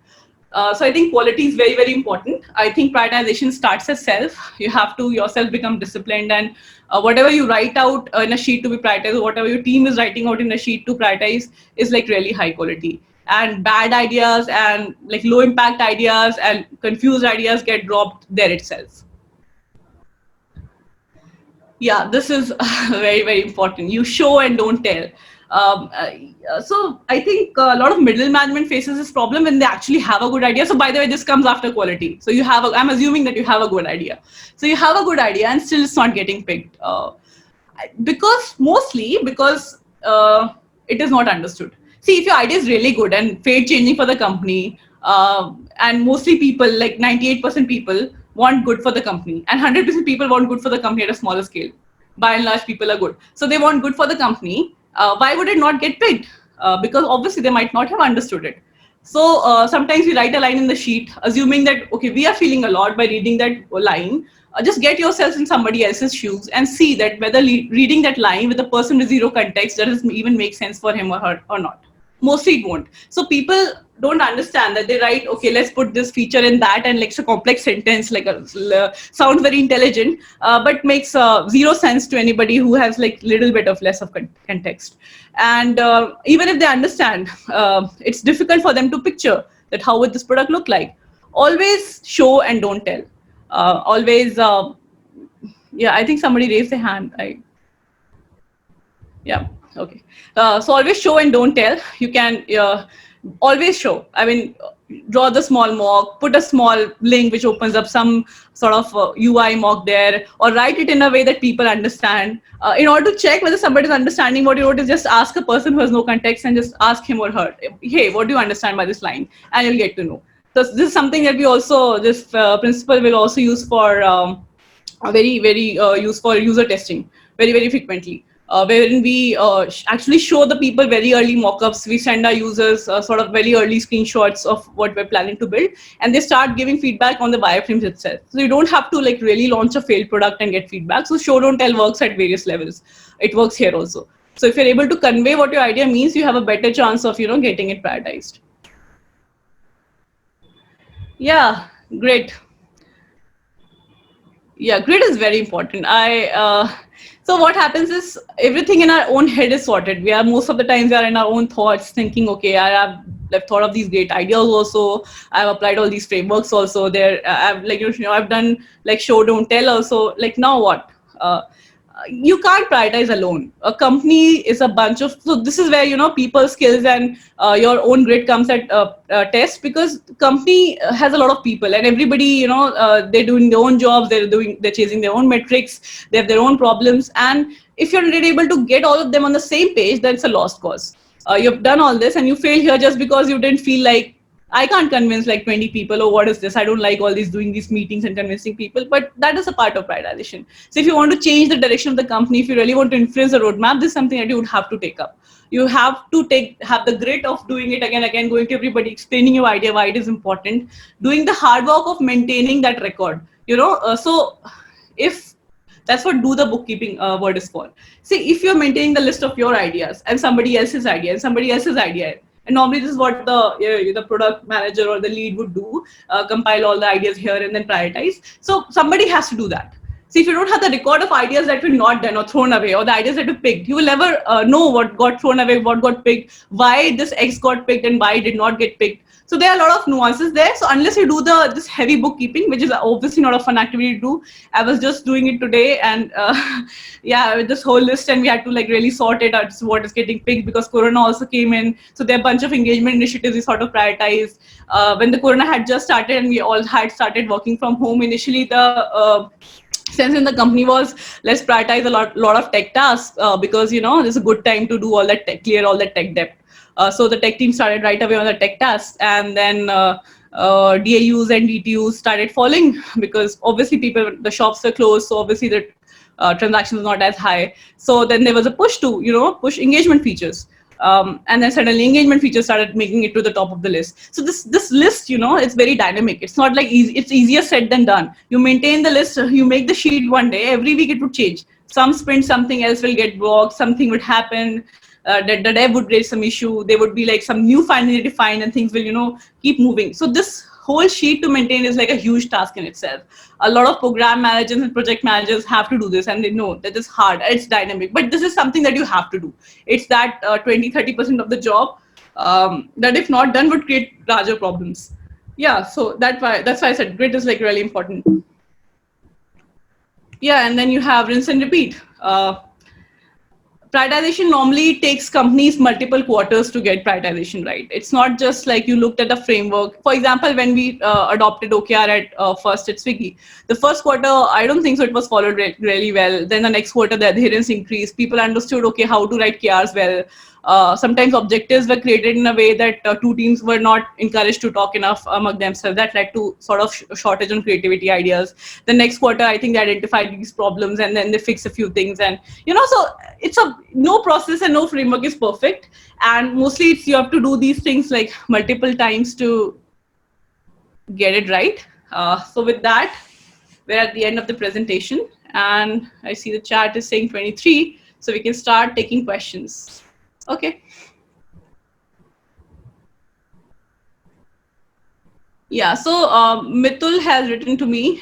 So I think quality is very, very important. I think prioritization starts as self. You have to yourself become disciplined, and whatever you write out in a sheet to be prioritized, or whatever your team is writing out in a sheet to prioritize, is like really high quality. And bad ideas and like low impact ideas and confused ideas get dropped there itself. Yeah, this is very, very important. You show and don't tell. So I think a lot of middle management faces this problem when they actually have a good idea. So by the way, this comes after quality. So I'm assuming that you have a good idea. So you have a good idea and still it's not getting picked. Mostly because it is not understood. See, if your idea is really good and fate changing for the company, and mostly people, like 98% people, want good for the company, and 100% people want good for the company at a smaller scale. By and large, people are good. So they want good for the company. Why would it not get picked? Because obviously they might not have understood it. So sometimes we write a line in the sheet, assuming that, okay, we are feeling a lot by reading that line. Just get yourself in somebody else's shoes and see that whether reading that line with a person with zero context does even make sense for him or her or not. Mostly it won't. So people don't understand that they write, okay, let's put this feature in that, and like it's a complex sentence, like sounds very intelligent, but makes zero sense to anybody who has like little bit of less of context. And even if they understand, it's difficult for them to picture that how would this product look like. Always show and don't tell. Always, yeah, I think somebody raised their hand. Yeah. Okay. So always show and don't tell. You can always show. I mean, draw the small mock, put a small link which opens up some sort of UI mock there, or write it in a way that people understand. In order to check whether somebody is understanding what you wrote, is just ask a person who has no context and just ask him or her, hey, what do you understand by this line? And you'll get to know. So this is something that we also, this principle will also use for very, very use for user testing very, very frequently. wherein we actually show the people very early mock-ups. We send our users sort of very early screenshots of what we're planning to build, and they start giving feedback on the wireframes itself. So you don't have to like really launch a failed product and get feedback. So show don't tell works at various levels. It works here also. So if you're able to convey what your idea means, you have a better chance of getting it prioritized. Yeah, great. Yeah, grid is very important. So what happens is everything in our own head is sorted. We are most of the times we are in our own thoughts, thinking, okay, I've thought of these great ideas also. I've applied all these frameworks also. I've I've done like show don't tell also. Like now what? You can't prioritize alone. A company is a bunch of, so this is where people skills and your own grid comes at test, because the company has a lot of people, and everybody they're doing their own jobs, they're chasing their own metrics, they have their own problems, and if you're not able to get all of them on the same page, then it's a lost cause. You've done all this and you fail here just because you didn't feel like, I can't convince like 20 people, oh, what is this? I don't like all these doing these meetings and convincing people, but that is a part of prioritization. So if you want to change the direction of the company, if you really want to influence the roadmap, this is something that you would have to take up. You have to have the grit of doing it again, going to everybody, explaining your idea, why it is important, doing the hard work of maintaining that record, so if that's what do the bookkeeping word is for. See, if you're maintaining the list of your ideas and somebody else's idea and somebody else's idea, and normally this is what the product manager or the lead would do, compile all the ideas here and then prioritize. So somebody has to do that. See, if you don't have the record of ideas that were not done or thrown away, or the ideas that were picked, you will never know what got thrown away, what got picked, why this X got picked and why it did not get picked. So there are a lot of nuances there. So unless you do this heavy bookkeeping, which is obviously not a fun activity to do, I was just doing it today, and yeah, with this whole list, and we had to like really sort it out, what is getting picked, because Corona also came in. So there are a bunch of engagement initiatives we sort of prioritized. When the Corona had just started and we all had started working from home, initially the sense in the company was, let's prioritize a lot of tech tasks, because this is a good time to do all that tech, clear all that tech debt. So the tech team started right away on the tech tasks, and then DAUs and DTUs started falling, because obviously the shops were closed, so obviously the transactions were not as high. So then there was a push to push engagement features. And then suddenly engagement features started making it to the top of the list. So this list, it's very dynamic. It's not like easy. It's easier said than done. You maintain the list, you make the sheet one day, every week it would change. Some sprint, something else will get blocked, something would happen, the dev would raise some issue, there would be like some new finding defined, and things will, keep moving. So this whole sheet to maintain is like a huge task in itself. A lot of program managers and project managers have to do this, and they know that it's hard, it's dynamic, but this is something that you have to do. It's that 20-30% of the job that if not done would create larger problems. Yeah, so that's why I said grit is like really important. Yeah, and then you have rinse and repeat. Prioritization normally takes companies multiple quarters to get prioritization right. It's not just like you looked at a framework. For example, when we adopted OKR at first at Swiggy, the first quarter, I don't think so it was followed really well. Then the next quarter, the adherence increased. People understood, okay, how to write KRs well. Sometimes objectives were created in a way that two teams were not encouraged to talk enough among themselves. That led to sort of shortage on creativity ideas. The next quarter, I think they identified these problems and then they fixed a few things. And, so it's no process and no framework is perfect. And mostly you have to do these things like multiple times to get it right. So with that, we're at the end of the presentation. And I see the chat is saying 23. So we can start taking questions. Okay. Yeah, so Mitul has written to me,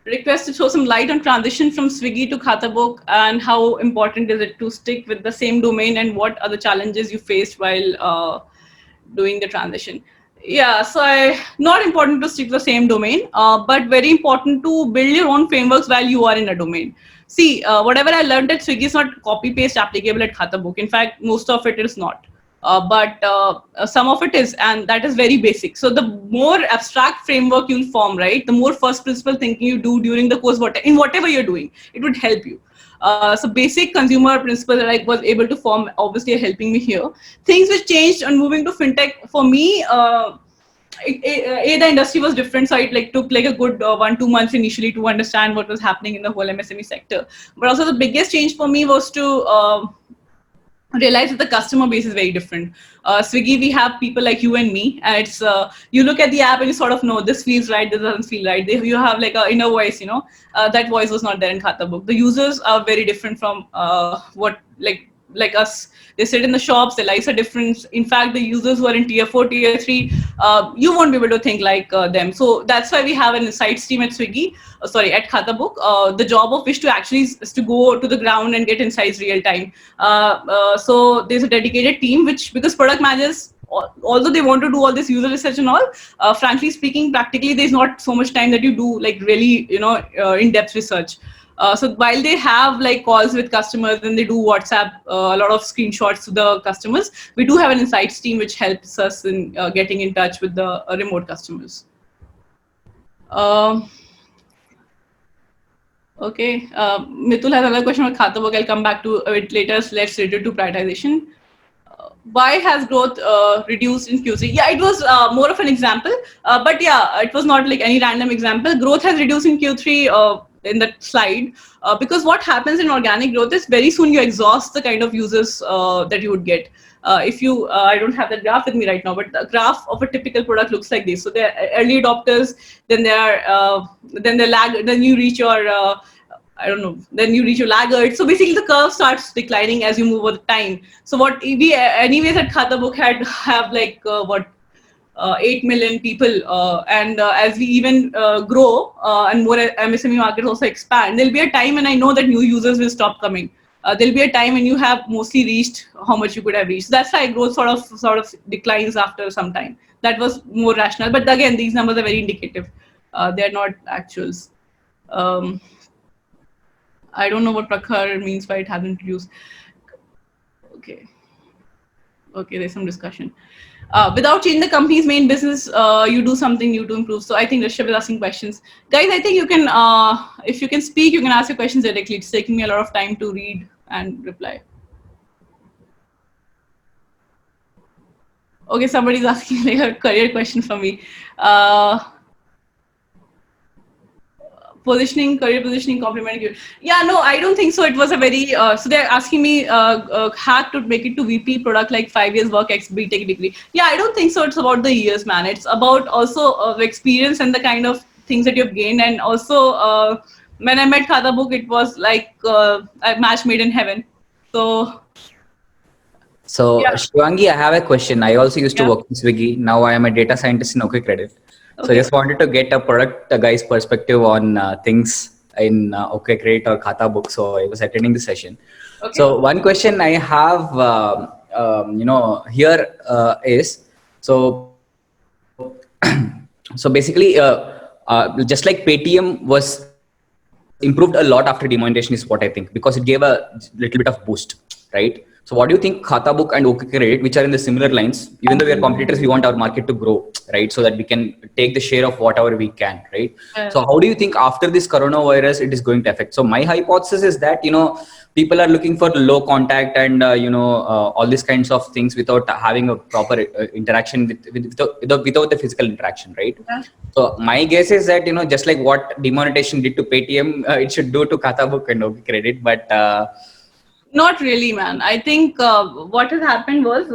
request to throw some light on transition from Swiggy to Khatabook, and how important is it to stick with the same domain, and what are the challenges you faced while doing the transition. Yeah, so not important to stick to the same domain, but very important to build your own frameworks while you are in a domain. See, whatever I learned at Swiggy is not copy-paste applicable at Khatabook. In fact, most of it is not. But some of it is, and that is very basic. So the more abstract framework you'll form, right, the more first principle thinking you do during the course, in whatever you're doing, it would help you. So basic consumer principles that I was able to form obviously are helping me here. Things which changed on moving to fintech for me, the industry was different, so it like took like a good 1-2 months initially to understand what was happening in the whole MSME sector. But also the biggest change for me was to realize that the customer base is very different. Swiggy, we have people like you and me, and it's you look at the app and you sort of know this feels right, this doesn't feel right. You have like an inner voice, that voice was not there in Khatabook. The users are very different from what like us. They sit in the shops, their lives are different. In fact, the users who are in tier 4, tier 3, you won't be able to think like them. So that's why we have an insights team at Swiggy, at Khatabook. The job of which to actually is to go to the ground and get insights real time. So there's a dedicated team which, because product managers, although they want to do all this user research and all, frankly speaking, practically there's not so much time that you do like really, in-depth research. So while they have like calls with customers and they do WhatsApp, a lot of screenshots to the customers, we do have an insights team which helps us in getting in touch with the remote customers. Okay, Mitul has another question on Khatabook. I'll come back to it later. So let's related to prioritization. Why has growth reduced in Q3? Yeah, it was more of an example, but yeah, it was not like any random example. Growth has reduced in Q3 in that slide because what happens in organic growth is very soon you exhaust the kind of users that you would get. If you, I don't have that graph with me right now, but the graph of a typical product looks like this. So they're early adopters, then then you reach your then you reach your laggard. So basically the curve starts declining as you move over time. So what we anyways at Khatabook have like 8 million people, and as we even grow and more MSME markets also expand, there'll be a time, and I know that new users will stop coming. There'll be a time when you have mostly reached how much you could have reached. That's why growth sort of declines after some time. That was more rational, but again, these numbers are very indicative. They're not actuals. I don't know what Prakhar means by it hasn't reduced. Okay, there's some discussion. Without changing the company's main business, you do something new to improve. So I think Rishabh is asking questions. Guys, I think you can, if you can speak, you can ask your questions directly. It's taking me a lot of time to read and reply. Okay, somebody's asking like a career question for me. Career positioning, complementing. Yeah, no, I don't think so. It was a very, so they're asking me hack to make it to VP product like 5 years work ex BTech degree. Yeah, I don't think so. It's about the years, man. It's about also the experience and the kind of things that you've gained. And also when I met Khatabook, it was like a match made in heaven. So yeah. Shivangi, I have a question. I also used to work in Swiggy. Now I am a data scientist in OK Credit. So I just wanted to get a product guy's perspective on things in OK Credit or Khatabook. So I was attending the session. Okay. So one question I have, here is, so basically, just like Paytm was improved a lot after demonetization is what I think, because it gave a little bit of boost, right? So what do you think Khatabook and OK Credit, which are in the similar lines, even though we are competitors, we want our market to grow, right? So that we can take the share of whatever we can, right? So how do you think after this coronavirus, it is going to affect? So my hypothesis is that, people are looking for low contact and, all these kinds of things without having a proper interaction without the physical interaction, right? Yeah. So my guess is that, just like what demonetization did to Paytm, it should do to Khatabook and OK Credit, but... Not really, man. I think what has happened was,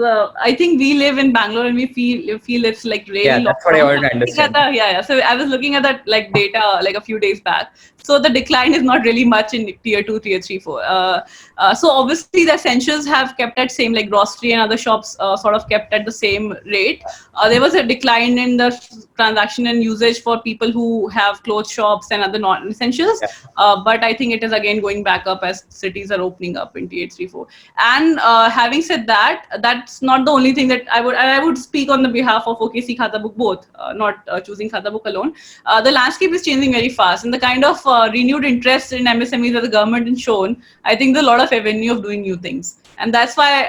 I think we live in Bangalore and we feel it's like really. Yeah, that's what I wanted to understand. So I was looking at that like data like a few days back. So the decline is not really much in tier 2, tier 3, 4. So obviously the essentials have kept at same, like grocery and other shops sort of kept at the same rate. There was a decline in the transaction and usage for people who have clothes shops and other non-essentials. Yeah. But I think it is again going back up as cities are opening up in tier 3, 4. And having said that, that's not the only thing that I would speak on the behalf of OKC Khatabook both, not choosing Khatabook alone. The landscape is changing very fast, and the kind of renewed interest in MSMEs that the government has shown, I think there's a lot of avenue of doing new things. And that's why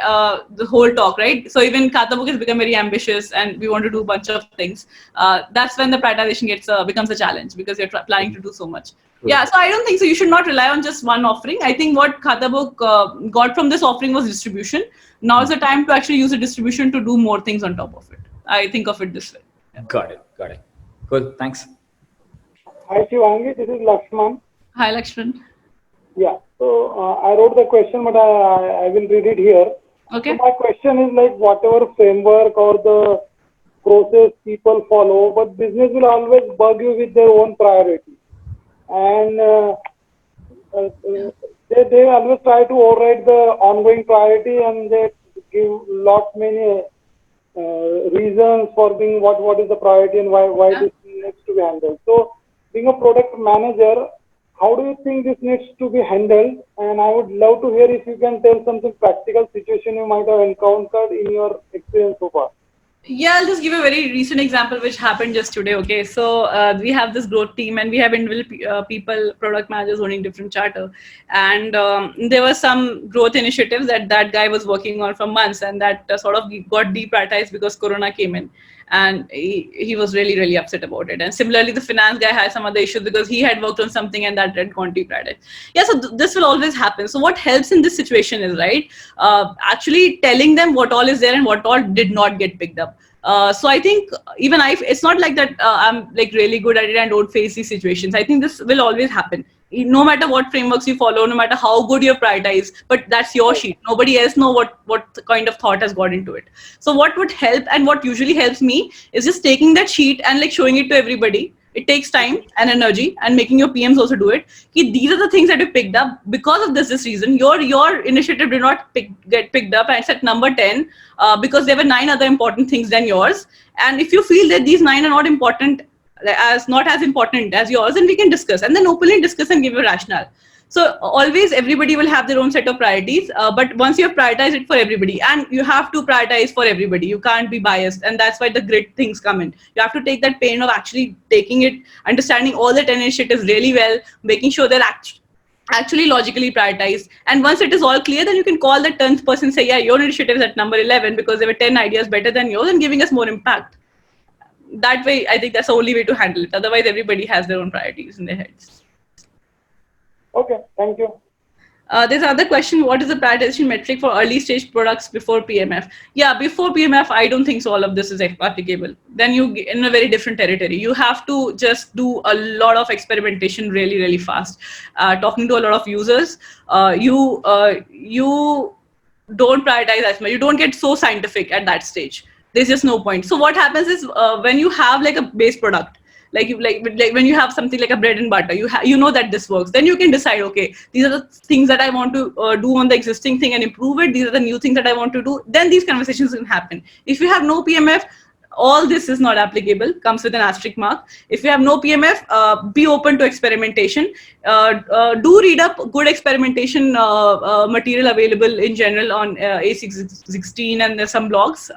the whole talk, right? So even Khatabook has become very ambitious and we want to do a bunch of things. That's when the prioritization becomes a challenge, because you're planning to do so much. Yeah, so I don't think so. You should not rely on just one offering. I think what Khatabook got from this offering was distribution. Now is the time to actually use the distribution to do more things on top of it. I think of it this way. Got it. Got it. Cool. Thanks. Hi Shivangi, this is Lakshman. Hi, Lakshman. Yeah, so I wrote the question, but I will read it here. So Okay. my question is like whatever framework or the process people follow, but business will always bug you with their own priority. And uh, uh, they always try to override the ongoing priority and they give lot many reasons for being what is the priority and why Yeah. this needs to be handled. So being a product manager, how do you think this needs to be handled? And I would love to hear if you can tell something practical situation you might have encountered in your experience so far. Yeah, I'll just give a very recent example which happened just today. Okay, so we have this growth team and we have individual people, product managers owning different charter, and there were some growth initiatives that that guy was working on for months, and that sort of got deprioritized because Corona came in, and he was really really upset about it. And similarly, the finance guy had some other issues because he had worked on something and that had gone deprioritized. Yeah, so this will always happen. So what helps in this situation is right, actually telling them what all is there and what all did not get picked up. So I think even it's not like that I'm like really good at it and don't face these situations. I think this will always happen. No matter what frameworks you follow, no matter how good you prioritize, but that's your sheet. Nobody else know what kind of thought has got into it. So what would help and what usually helps me is just taking that sheet and like showing it to everybody. It takes time and energy, and making your PMs also do it. These are the things that you picked up because of this reason. Your initiative did not get picked up, and it's at number 10 because there were 9 other important things than yours. And if you feel that these 9 are not important, as not as important as yours, then we can discuss and then openly discuss and give a rationale. So always everybody will have their own set of priorities, but once you have prioritized it for everybody, and you have to prioritize for everybody, you can't be biased, and that's why the grit things come in. You have to take that pain of actually taking it, understanding all the 10 initiatives really well, making sure they're actually logically prioritized. And once it is all clear, then you can call the 10th person, say, yeah, your initiative is at number 11 because there were 10 ideas better than yours and giving us more impact. That way, I think that's the only way to handle it. Otherwise, everybody has their own priorities in their heads. Okay, thank you. There's another question. What is the prioritization metric for early stage products before PMF? Yeah, before PMF, I don't think so all of this is applicable. Then you in a very different territory. You have to just do a lot of experimentation really, really fast. Talking to a lot of users, you don't prioritize as much. You don't get so scientific at that stage. There's just no point. So what happens is when you have like a base product, like when you have something like a bread and butter, you know that this works, then you can decide, okay, these are the things that I want to do on the existing thing and improve it, these are the new things that I want to do. Then these conversations can happen. If you have no PMF, all this is not applicable, comes with an asterisk mark. If you have no PMF, be open to experimentation. Do read up good experimentation material available in general on A616, and there's some blogs.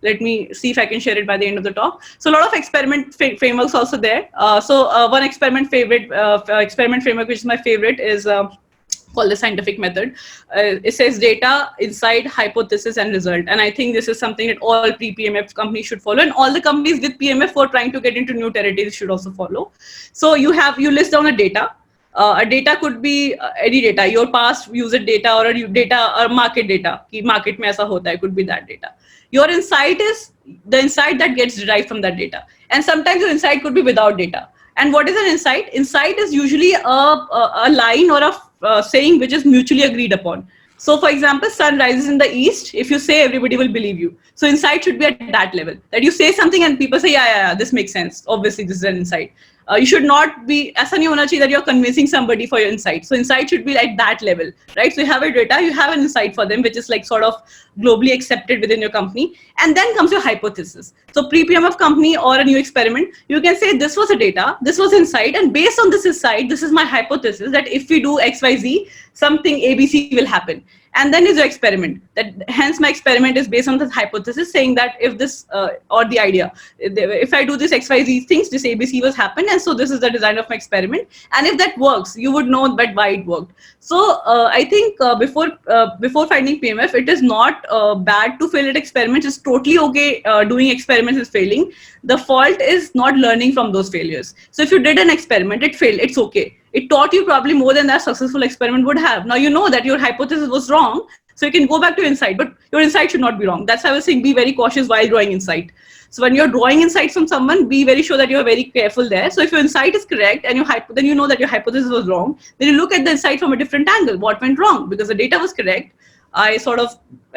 Let me see if I can share it by the end of the talk. So a lot of experiment frameworks also there. One experiment framework, which is my favorite, is called the scientific method. It says data, insight, hypothesis, and result. And I think this is something that all pre-PMF companies should follow, and all the companies with PMF who are trying to get into new territories should also follow. So you list down a data. A data could be any data, your past user data or market data. Ki market mein aisa hota hai, could be that data. Your insight is the insight that gets derived from that data. And sometimes your insight could be without data. And what is an insight? Insight is usually a line or a saying which is mutually agreed upon. So for example, sun rises in the east. If you say, everybody will believe you. So insight should be at that level, that you say something and people say, yeah, this makes sense. Obviously, this is an insight. You should not be, aisa nahi hona chahiye that you're convincing somebody for your insight. So insight should be at that level, right? So you have a data, you have an insight for them, which is like sort of globally accepted within your company. And then comes your hypothesis. So pre-PMF company or a new experiment, you can say, this was a data, this was insight, and based on this insight, this is my hypothesis that if we do XYZ, something ABC will happen. And then is your experiment. That hence my experiment is based on this hypothesis, saying that if this or the idea, if I do this XYZ things, this ABC was happen, and so this is the design of my experiment. And if that works, you would know that why it worked. So I think before finding PMF, it is not bad to fail at experiments. It's totally okay doing experiments is failing. The fault is not learning from those failures. So if you did an experiment, it failed, it's okay. It taught you probably more than that successful experiment would have. Now you know that your hypothesis was wrong, So you can go back to insight, but your insight should not be wrong. That's why I was saying be very cautious while drawing insight. So when you're drawing insights from someone, be very sure that you're very careful there. So if your insight is correct and then you know that your hypothesis was wrong, then you look at the insight from a different angle. What went wrong? Because the data was correct. I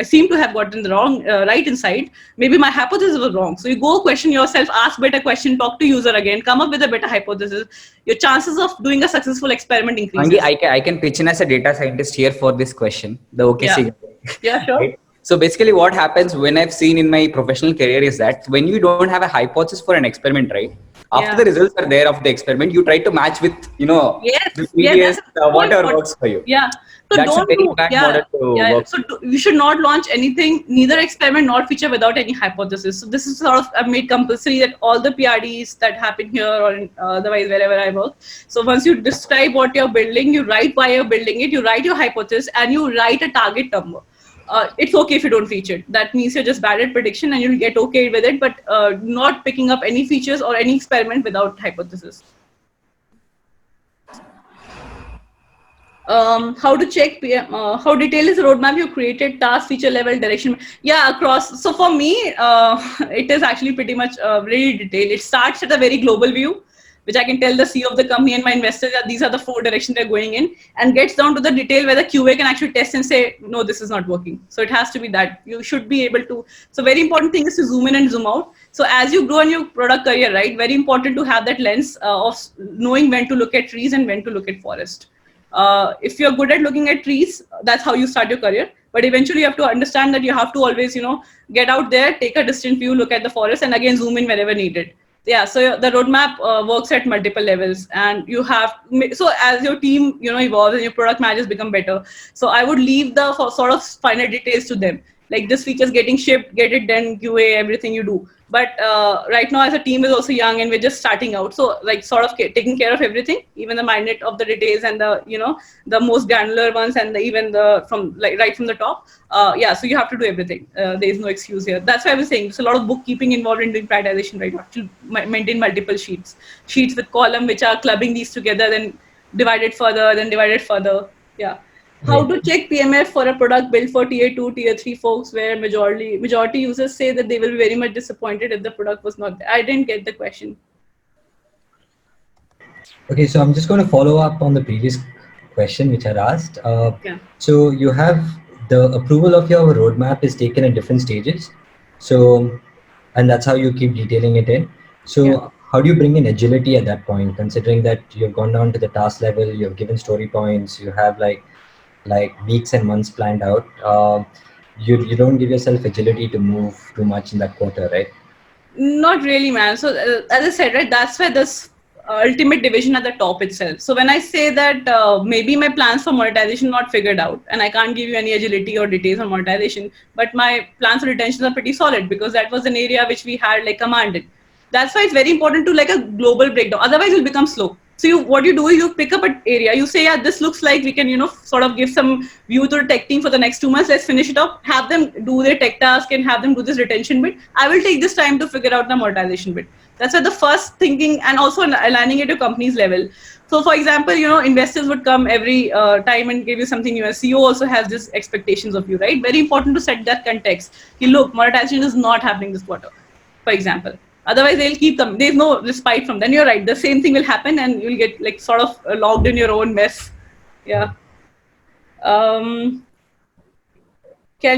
seem to have gotten the right insight. Maybe my hypothesis was wrong. So you go question yourself, ask better question, talk to user again, come up with a better hypothesis. Your chances of doing a successful experiment increases. Angi, I can pitch in as a data scientist here for this question. The OKC. Yeah, sure. Right? So basically what happens when I've seen in my professional career is that when you don't have a hypothesis for an experiment, right? After the results are there of the experiment, you try to match with, the previous, whatever works for you. Yeah. So that's a very bad model to work. So you should not launch anything, neither experiment nor feature without any hypothesis. So this is sort of I've made compulsory that all the PRDs that happen here or otherwise wherever I work. So once you describe what you're building, you write why you're building it, you write your hypothesis, and you write a target number. It's okay if you don't feature it. That means you're just bad at prediction and you'll get okay with it, but not picking up any features or any experiment without hypothesis. How to check PM, how detailed is the roadmap you created, task, feature level, direction? Yeah, across. So for me, it is actually pretty much really detailed. It starts at a very global view, which I can tell the CEO of the company and my investors that these are the 4 directions they're going in, and gets down to the detail where the QA can actually test and say, no, this is not working. So it has to be that. You should be able to. So very important thing is to zoom in and zoom out. So as you grow in your product career, right, very important to have that lens of knowing when to look at trees and when to look at forest. If you're good at looking at trees, that's how you start your career. But eventually you have to understand that you have to always, get out there, take a distant view, look at the forest, and again, zoom in wherever needed. Yeah, so the roadmap works at multiple levels, and you have, so as your team, evolves and your product managers become better. So I would leave the sort of finer details to them. Like this feature is getting shipped, get it done, QA, everything you do. But right now as a team is also young and we're just starting out. So like sort of taking care of everything, even the minute of the details and the, the most granular ones and even right from the top. Yeah, so you have to do everything. There is no excuse here. That's why I was saying there's a lot of bookkeeping involved in doing prioritization, right? You have to maintain multiple sheets with column, which are clubbing these together, then divided further. Yeah. How to check PMF for a product built for tier 2, tier 3 folks where majority users say that they will be very much disappointed if the product was not there. I didn't get the question. Okay, so I'm just going to follow up on the previous question which I asked. So you have the approval of your roadmap is taken at different stages. So, and that's how you keep detailing it in. So how do you bring in agility at that point, considering that you've gone down to the task level, you've given story points, you have like weeks and months planned out, you don't give yourself agility to move too much in that quarter, right? Not really, man. So as I said, right, that's where this ultimate division at the top itself. So when I say that maybe my plans for monetization not figured out and I can't give you any agility or details on monetization, but my plans for retention are pretty solid because that was an area which we had like commanded. That's why it's very important to like a global breakdown. Otherwise you'll become slow. So what you do is you pick up an area, you say, yeah, this looks like we can, sort of give some view to the tech team for the next 2 months. Let's finish it up, have them do their tech task and have them do this retention bit. I will take this time to figure out the monetization bit. That's why the first thinking and also aligning it to company's level. So for example, investors would come every time and give you something new. A CEO also has this expectations of you, right? Very important to set that context. Look, monetization is not happening this quarter, for example. Otherwise, they'll keep them. There's no respite from them. You're right. The same thing will happen, and you'll get like sort of logged in your own mess. Yeah. Can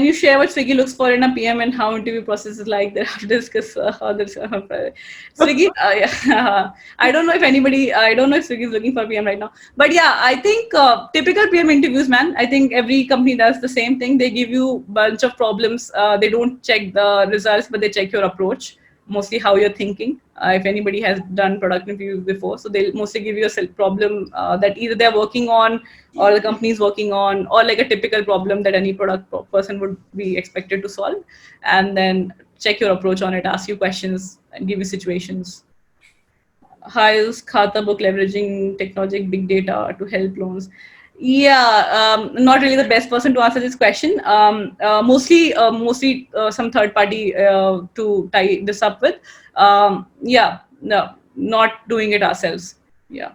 you share what Swiggy looks for in a PM and how interview process is like? They have to discuss how this. Swiggy. Yeah. I don't know if Swiggy is looking for PM right now. But yeah, I think typical PM interviews, man. I think every company does the same thing. They give you a bunch of problems. They don't check the results, but they check your approach. Mostly how you're thinking. If anybody has done product interviews before, so they'll mostly give you a problem that either they're working on or the company is working on, or like a typical problem that any product person would be expected to solve, and then check your approach on it, ask you questions and give you situations. How is Khata book leveraging technology, big data to help loans? Yeah, not really the best person to answer this question. Mostly some third party to tie this up with. Yeah, no, not doing it ourselves. Yeah.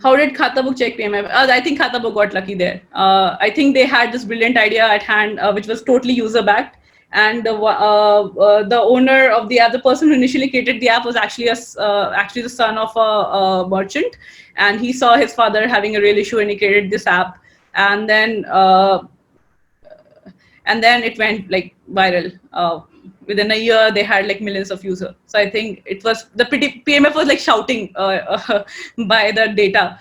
How did Khatabook check PMF? I think Khatabook got lucky there. I think they had this brilliant idea at hand, which was totally user backed. And the owner of the other person who initially created the app was actually actually the son of a merchant, and he saw his father having a real issue and he created this app. And then it went like viral. Within a year, they had like millions of users. So I think it was PMF was like shouting by the data.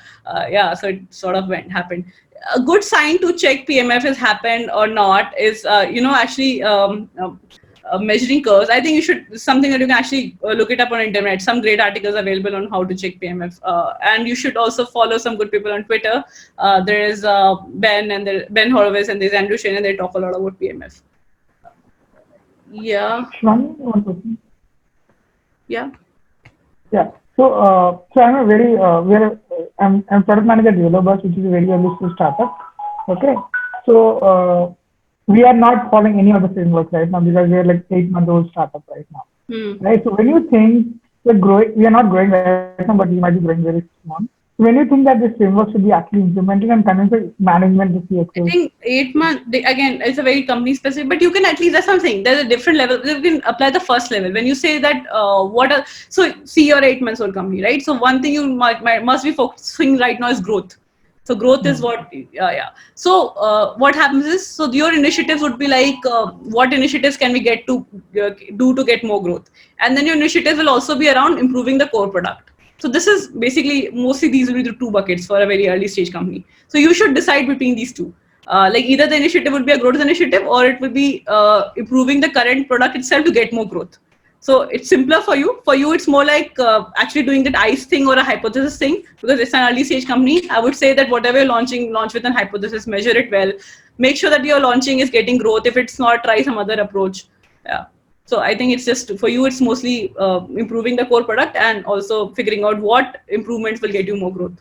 Yeah, so it sort of happened. A good sign to check PMF has happened or not is actually measuring curves. I think you should something that you can actually look it up on internet. Some great articles available on how to check PMF, and you should also follow some good people on Twitter. There is Ben Horowitz and there's Andrew Shane, and they talk a lot about PMF. Yeah. Shivani, one question. Yeah. Yeah. So I'm a very I'm product manager at Yellowbus, which is a very early stage startup. Okay. So we are not following any of the frameworks right now because we are like 8-month-old startup right now. Right. So when you think we're growing, we are not growing right now, but we might be growing very soon. When you think that this framework should be actually implemented and convince management to see I think 8 months, again, it's a very company specific, but you can at least, that's something, there's a different level. You can apply the first level. When you say that, so see your 8 months old company, right? So one thing you must be focusing right now is growth. So growth is what, So what happens is, so your initiatives would be like, what initiatives can we get to do to get more growth? And then your initiatives will also be around improving the core product. So this is basically, mostly these will be the 2 buckets for a very early stage company. So you should decide between these 2. Like either the initiative would be a growth initiative or it will be improving the current product itself to get more growth. So it's simpler for you. For you, it's more like actually doing that ICE thing or a hypothesis thing, because it's an early stage company. I would say that whatever you're launching, launch with an hypothesis, measure it well. Make sure that your launching is getting growth. If it's not, try some other approach. Yeah. So I think it's just, for you, it's mostly improving the core product and also figuring out what improvements will get you more growth.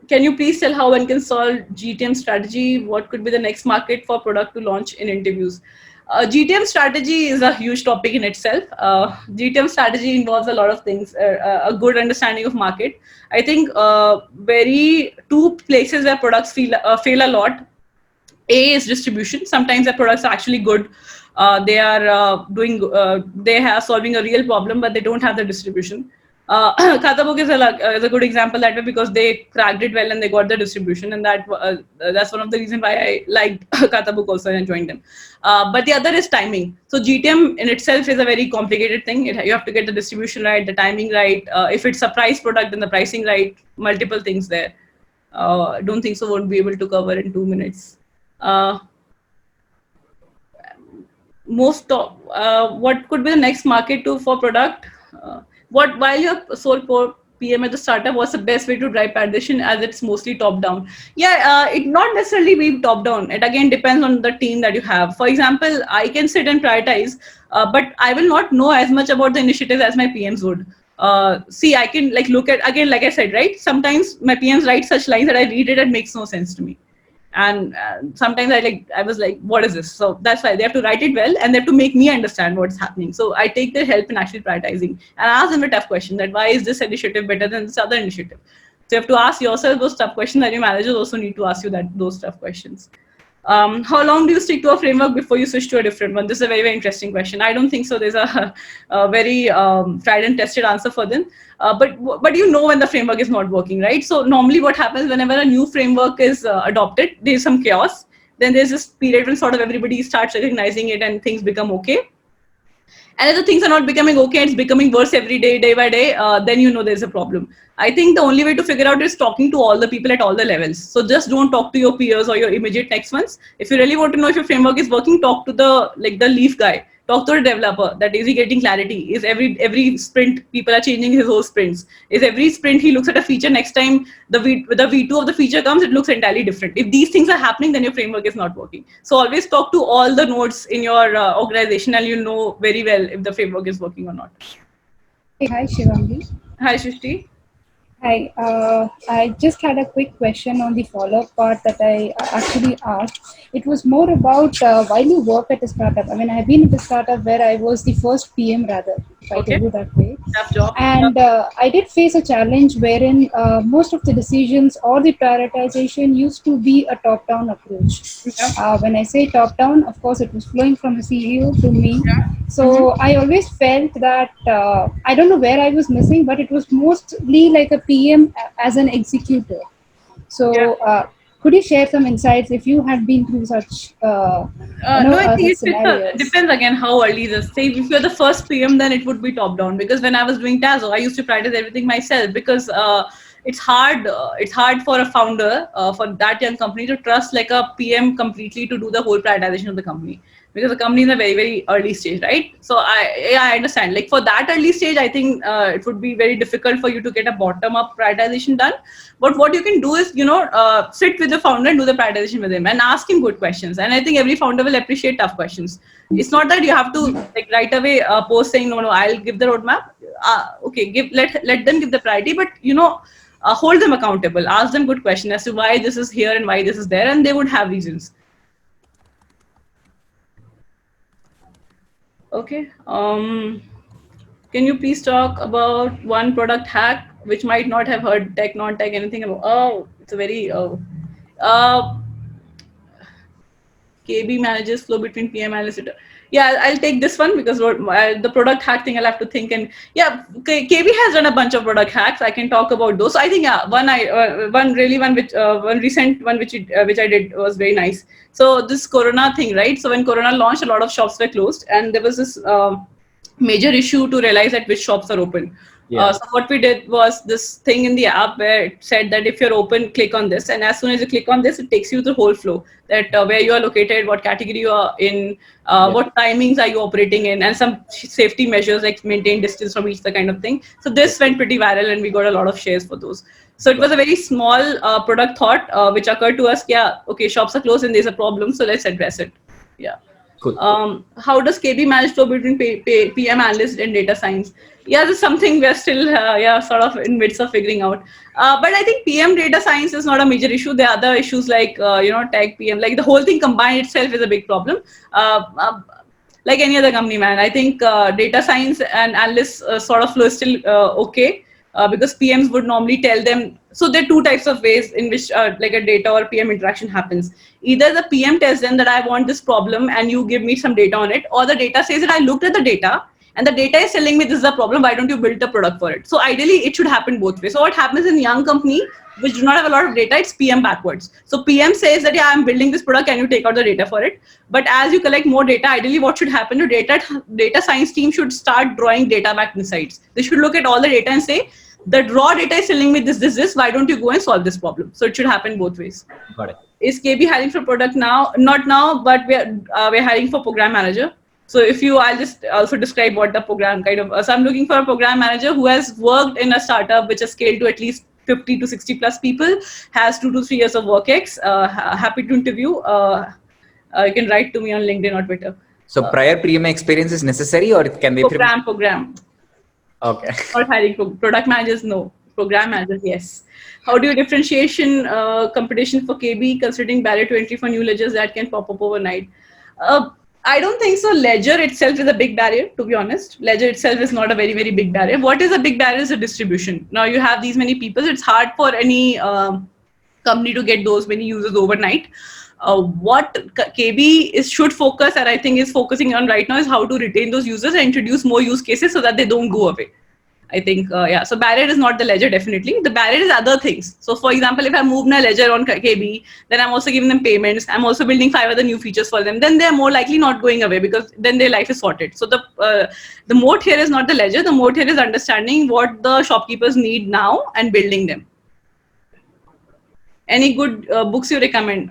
Can you please tell how one can solve GTM strategy? What could be the next market for product to launch in interviews? GTM strategy is a huge topic in itself. GTM strategy involves a lot of things, a good understanding of market. I think 2 places where products fail a lot. A is distribution. Sometimes the products are actually good. They are they are solving a real problem, but they don't have the distribution. Khatabook is a good example that way because they cracked it well and they got the distribution, and that's one of the reasons why I liked Khatabook also and joined them. But the other is timing. So GTM in itself is a very complicated thing. You have to get the distribution right, the timing right. If it's a price product, then the pricing right. Multiple things there. I don't think so. Won't be able to cover in 2 minutes. What could be the next market for product? While you're sole PM at the startup, what's the best way to drive penetration, as it's mostly top down? It not necessarily be top down. It again depends on the team that you have. For example, I can sit and prioritize, but I will not know as much about the initiatives as my PMs would. I can look at, again, like I said, right? Sometimes my PMs write such lines that I read it and makes no sense to me. And sometimes I was like, what is this? So that's why they have to write it well and they have to make me understand what's happening. So I take their help in actually prioritizing and ask them a tough question, that why is this initiative better than this other initiative? So you have to ask yourself those tough questions, and your managers also need to ask you those tough questions. How long do you stick to a framework before you switch to a different one? This is a very, very interesting question. I don't think so. There's a very tried and tested answer for them. But you know when the framework is not working, right? So normally what happens whenever a new framework is adopted, there's some chaos. Then there's this period when sort of everybody starts recognizing it and things become okay. And if the things are not becoming okay, it's becoming worse every day, day by day, then you know there's a problem. I think the only way to figure out is talking to all the people at all the levels. So just don't talk to your peers or your immediate next ones. If you really want to know if your framework is working, talk to the leaf guy. Talk to a developer. That is he getting clarity? Is every sprint people are changing his whole sprints? Is every sprint he looks at a feature, next time the V2 of the feature comes, it looks entirely different. If these things are happening, then your framework is not working. So always talk to all the nodes in your organization, and you'll know very well if the framework is working or not. Hey, hi Shivangi. Hi Shrishti. Hi, I just had a quick question on the follow-up part that I actually asked. It was more about while you work at a startup. I mean, I've been at a startup where I was the first PM rather. if I Okay. tell you that way. Tough job. And I did face a challenge wherein most of the decisions or the prioritization used to be a top-down approach. Yeah. When I say top-down, of course, it was flowing from a CEO to me. So Mm-hmm. I always felt that I don't know where I was missing, but it was mostly like a PM as an executor. So could you share some insights if you had been through such, No, I think such it scenarios? depends again how early this. Say if you're the first PM, then it would be top down. Because when I was doing Tazo, I used to practice everything myself because it's hard. It's hard for a founder for that young company to trust like a PM completely to do the whole prioritization of the company because the company is in a very early stage, right? So I understand. Like for that early stage, I think it would be very difficult for you to get a bottom up prioritization done. But what you can do is sit with the founder and do the prioritization with him and ask him good questions. And I think every founder will appreciate tough questions. It's not that you have to like right away post saying no, I'll give the roadmap. Okay, let them give the priority, but hold them accountable. Ask them good questions as to why this is here and why this is there, and they would have reasons. Okay. Can you please talk about one product hack which might not have heard tech, non-tech, anything about? Oh, it's a very KB manages flow between PM analyst. Yeah, I'll take this one because the product hack thing I'll have to think. And yeah, KB has done a bunch of product hacks. I can talk about those. So I think one recent one which I did was very nice. So this Corona thing, right? So when Corona launched, a lot of shops were closed, and there was this major issue to realize at which shops are open. Yeah. So what we did was this thing in the app where it said that if you're open, click on this, and as soon as you click on this, it takes you the whole flow. That where you are located, what category you are in, what timings are you operating in, and some safety measures like maintain distance from each, the kind of thing. So this went pretty viral, and we got a lot of shares for those. So it was a very small product thought which occurred to us. Yeah, okay, shops are closed and there's a problem, so let's address it. Yeah. Cool. How does KB manage flow between PM analyst and data science? Yeah, this is something we're still sort of in midst of figuring out. But I think PM data science is not a major issue. There are other issues like tech PM, like the whole thing combined itself is a big problem. Like any other company, man, I think data science and analysts sort of flow is still okay. Because PMs would normally tell them. So there are two types of ways in which like a data or PM interaction happens. Either the PM tells them that I want this problem and you give me some data on it, or the data says that I looked at the data and the data is telling me this is a problem, why don't you build a product for it? So ideally it should happen both ways. So what happens in young company which do not have a lot of data, it's PM backwards. So PM says that, yeah, I'm building this product, can you take out the data for it? But as you collect more data, ideally what should happen to data science team should start drawing data back insights. They should look at all the data and say, the raw data is telling me this, why don't you go and solve this problem? So it should happen both ways. Got it. Is KB hiring for product now? Not now, but we're hiring for program manager. So I'll just also describe what the program kind of, so I'm looking for a program manager who has worked in a startup which has scaled to at least 50 to 60 plus people, has 2 to 3 years of work ex, happy to interview. You can write to me on LinkedIn or Twitter. So prior PM experience is necessary, or can they? Program. Okay. Not hiring for product managers, no. Program managers, yes. How do you differentiation competition for KB considering barrier to entry for new ledgers that can pop up overnight? I don't think so. Ledger itself is a big barrier, to be honest. Ledger itself is not a very, very big barrier. What is a big barrier is the distribution. Now you have these many people. It's hard for any company to get those many users overnight. What KB should focus, and I think is focusing on right now, is how to retain those users and introduce more use cases so that they don't go away. I think, so barrier is not the ledger, definitely. The barrier is other things. So for example, if I move my ledger on KB, then I'm also giving them payments. I'm also building 5 other new features for them. Then they're more likely not going away because then their life is sorted. So the moat here is not the ledger. The moat here is understanding what the shopkeepers need now and building them. Any good books you recommend?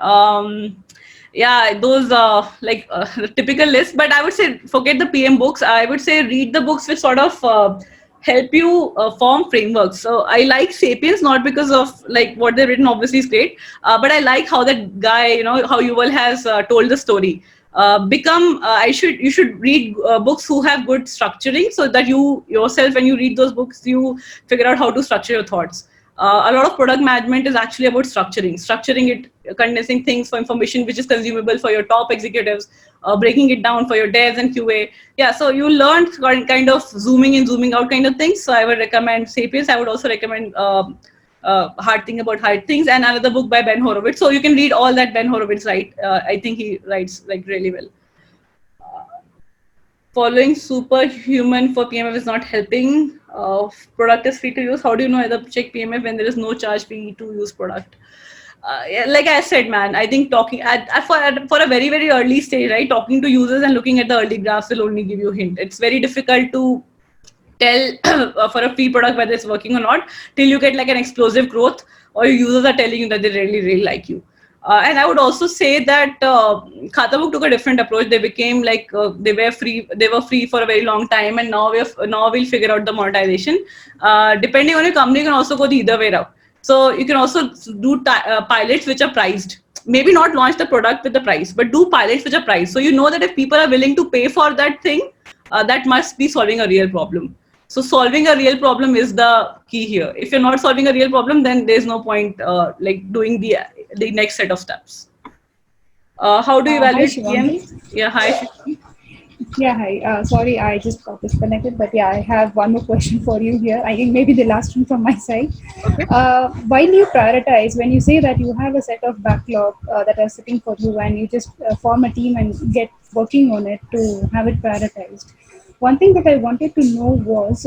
Yeah, those the typical list, but I would say forget the PM books. I would say read the books which sort of help you form frameworks. So I like Sapiens, not because of like what they've written, obviously is great, but I like how that guy, how Yuval has told the story. You should read books who have good structuring so that you yourself, when you read those books, you figure out how to structure your thoughts. a lot of product management is actually about structuring it, condensing things for information which is consumable for your top executives, breaking it down for your devs and QA. Yeah, so you learned kind of zooming in, zooming out kind of things. So I would recommend Sapiens. I would also recommend Hard Thing About Hard Things, and another book by Ben Horowitz. So you can read all that Ben Horowitz write. I think he writes like really well. Following Superhuman for PMF is not helping. Product is free to use. How do you know whether to check PMF when there is no charge fee to use product? Yeah, like I said, man, I think talking for a very, very early stage, right? Talking to users and looking at the early graphs will only give you a hint. It's very difficult to tell for a free product whether it's working or not till you get like an explosive growth or your users are telling you that they really, really like you. And I would also say that Khatabook took a different approach. They became like they were free for a very long time, and now we'll figure out the monetization. Depending on your company, you can also go the either way around. So you can also do pilots which are priced. Maybe not launch the product with the price, but do pilots which are priced. So you know that if people are willing to pay for that thing, that must be solving a real problem. So solving a real problem is the key here. If you're not solving a real problem, then there's no point like doing the next set of steps. How do you evaluate PMs? Yeah, hi. Shivani. Yeah, hi. Sorry, I just got disconnected, but yeah, I have one more question for you here. I think maybe the last one from my side. Okay. While you prioritize, when you say that you have a set of backlog that are sitting for you and you just form a team and get working on it to have it prioritized, one thing that I wanted to know was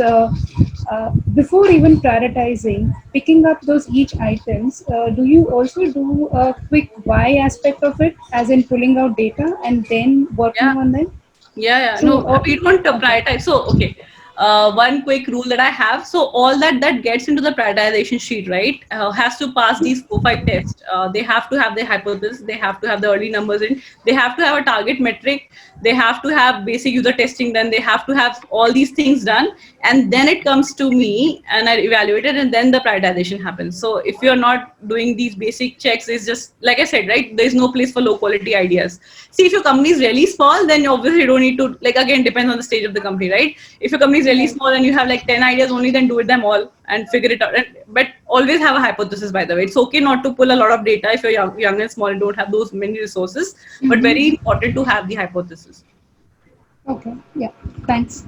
before even prioritizing, picking up those each items, do you also do a quick why aspect of it, as in pulling out data and then working on them? Yeah. So, No, we don't prioritize. So, okay. One quick rule that I have. So all that gets into the prioritization sheet, right, has to pass these 4-5 tests. They have to have the hypothesis. They have to have the early numbers in. They have to have a target metric. They have to have basic user testing. Then they have to have all these things done. And then it comes to me and I evaluate it, and then the prioritization happens. So if you're not doing these basic checks, it's just, like I said, right, there's no place for low quality ideas. See, if your company is really small, then you obviously don't need to, like, again, depends on the stage of the company, right? If your company is really small and you have like 10 ideas only, then do it them all and figure it out. But always have a hypothesis, by the way. It's okay not to pull a lot of data if you're young and small and don't have those many resources, but very important to have the hypothesis. Okay, yeah, thanks.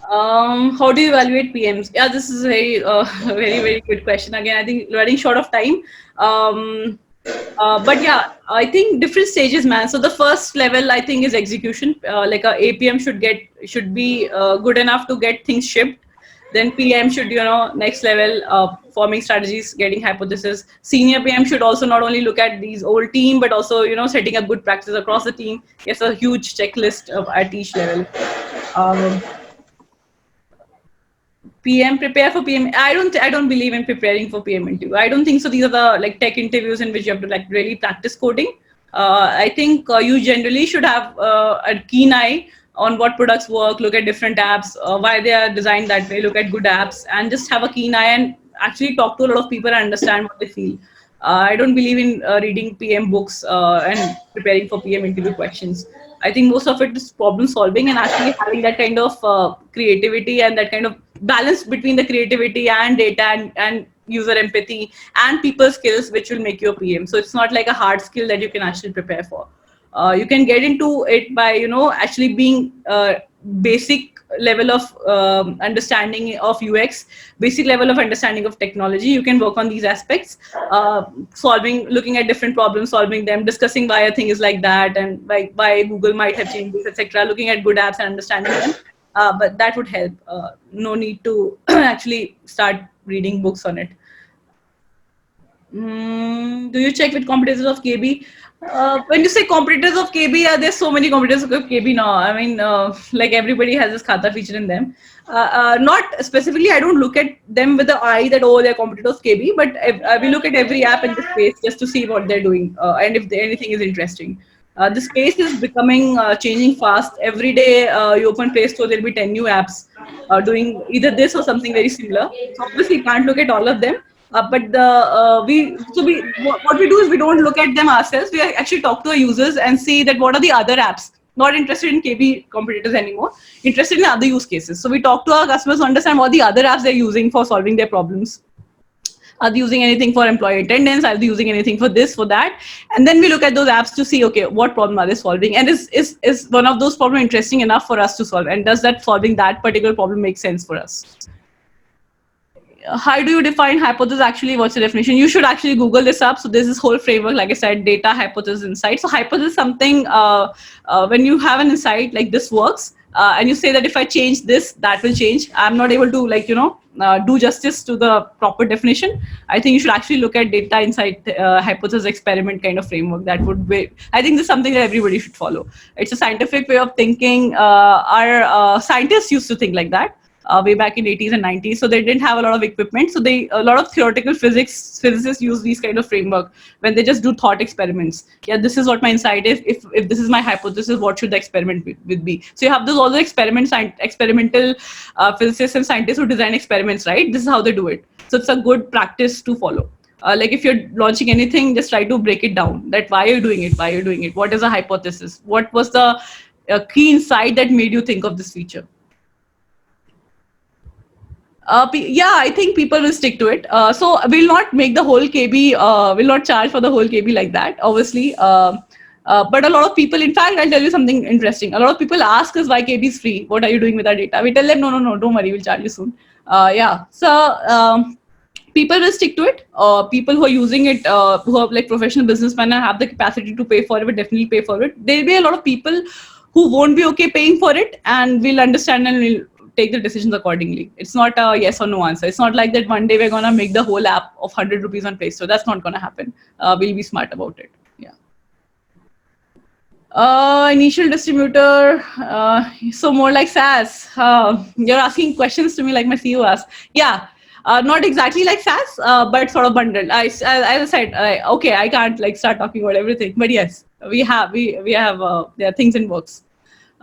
How do you evaluate PMs? Yeah, this is a very, very, very good question. Again, I think running short of time. But yeah, I think different stages, man. So the first level, I think, is execution. Like a APM should be good enough to get things shipped. Then PM should, next level, forming strategies, getting hypothesis. Senior PM should also not only look at these old team, but also, setting up good practices across the team. It's a huge checklist at each level. PM, prepare for PM. I don't believe in preparing for PM interview. I don't think so. These are the like tech interviews in which you have to like really practice coding. I think you generally should have a keen eye on what products work, look at different apps, why they are designed that way, look at good apps, and just have a keen eye and actually talk to a lot of people and understand what they feel. I don't believe in reading PM books and preparing for PM interview questions. I think most of it is problem solving and actually having that kind of creativity and that kind of balance between the creativity and data and user empathy and people skills, which will make you a PM. So it's not like a hard skill that you can actually prepare for. You can get into it by, actually being basic level of understanding of UX, basic level of understanding of technology. You can work on these aspects, looking at different problems, solving them, discussing why a thing is like that and why Google might have changed this, etc. Looking at good apps and understanding them. But that would help. No need to actually start reading books on it. Do you check with competitors of KB? When you say competitors of KB, there's so many competitors of KB now. I mean, like everybody has this Khata feature in them. Not specifically, I don't look at them with the eye that, oh, they're competitors of KB, but we look at every app in the space just to see what they're doing and if anything is interesting. The space is becoming, changing fast. Every day you open Play Store, there'll be 10 new apps doing either this or something very similar. So obviously you can't look at all of them. But what we do is we don't look at them ourselves. We actually talk to our users and see that what are the other apps not interested in KB competitors anymore, interested in other use cases. So we talk to our customers to understand what the other apps they're using for solving their problems. Are they using anything for employee attendance? Are they using anything for this, for that? And then we look at those apps to see, okay, what problem are they solving? And is one of those problems interesting enough for us to solve? And does that solving that particular problem make sense for us? How do you define hypothesis? Actually, what's the definition? You should actually Google this up. So there's this whole framework, like I said, data, hypothesis, insight. So hypothesis is something, when you have an insight like this works, and you say that if I change this, that will change. I'm not able to do justice to the proper definition. I think you should actually look at data, insight, hypothesis, experiment kind of framework. That would be, I think this is something that everybody should follow. It's a scientific way of thinking. Our scientists used to think like that. Way back in 80s and 90s, so they didn't have a lot of equipment. So a lot of theoretical physicists use these kind of framework when they just do thought experiments. Yeah, this is what my insight is. If this is my hypothesis, what should the experiment be? So you have all the experimental physicists and scientists who design experiments, right? This is how they do it. So it's a good practice to follow. Like if you're launching anything, just try to break it down. That why are you doing it? Why are you doing it? What is a hypothesis? What was the key insight that made you think of this feature? Yeah, I think people will stick to it. So we'll not make the whole KB, we'll not charge for the whole KB like that, obviously. But a lot of people, in fact, I'll tell you something interesting. A lot of people ask us why KB is free. What are you doing with our data? We tell them, no, don't worry, we'll charge you soon. Yeah, so people will stick to it. People who are using it, who are like professional businessmen and have the capacity to pay for it, will definitely pay for it. There'll be a lot of people who won't be okay paying for it, and we'll understand and we'll take the decisions accordingly. It's not a yes or no answer. It's not like that one day we're going to make the whole app of 100 rupees on Play Store. That's not going to happen. We'll be smart about it. Yeah. Initial distributor. So more like SaaS. You're asking questions to me like my CEO asked. Yeah. Not exactly like SaaS, but sort of bundled. As I said, okay, I can't like start talking about everything, but yes, we have there are things in works.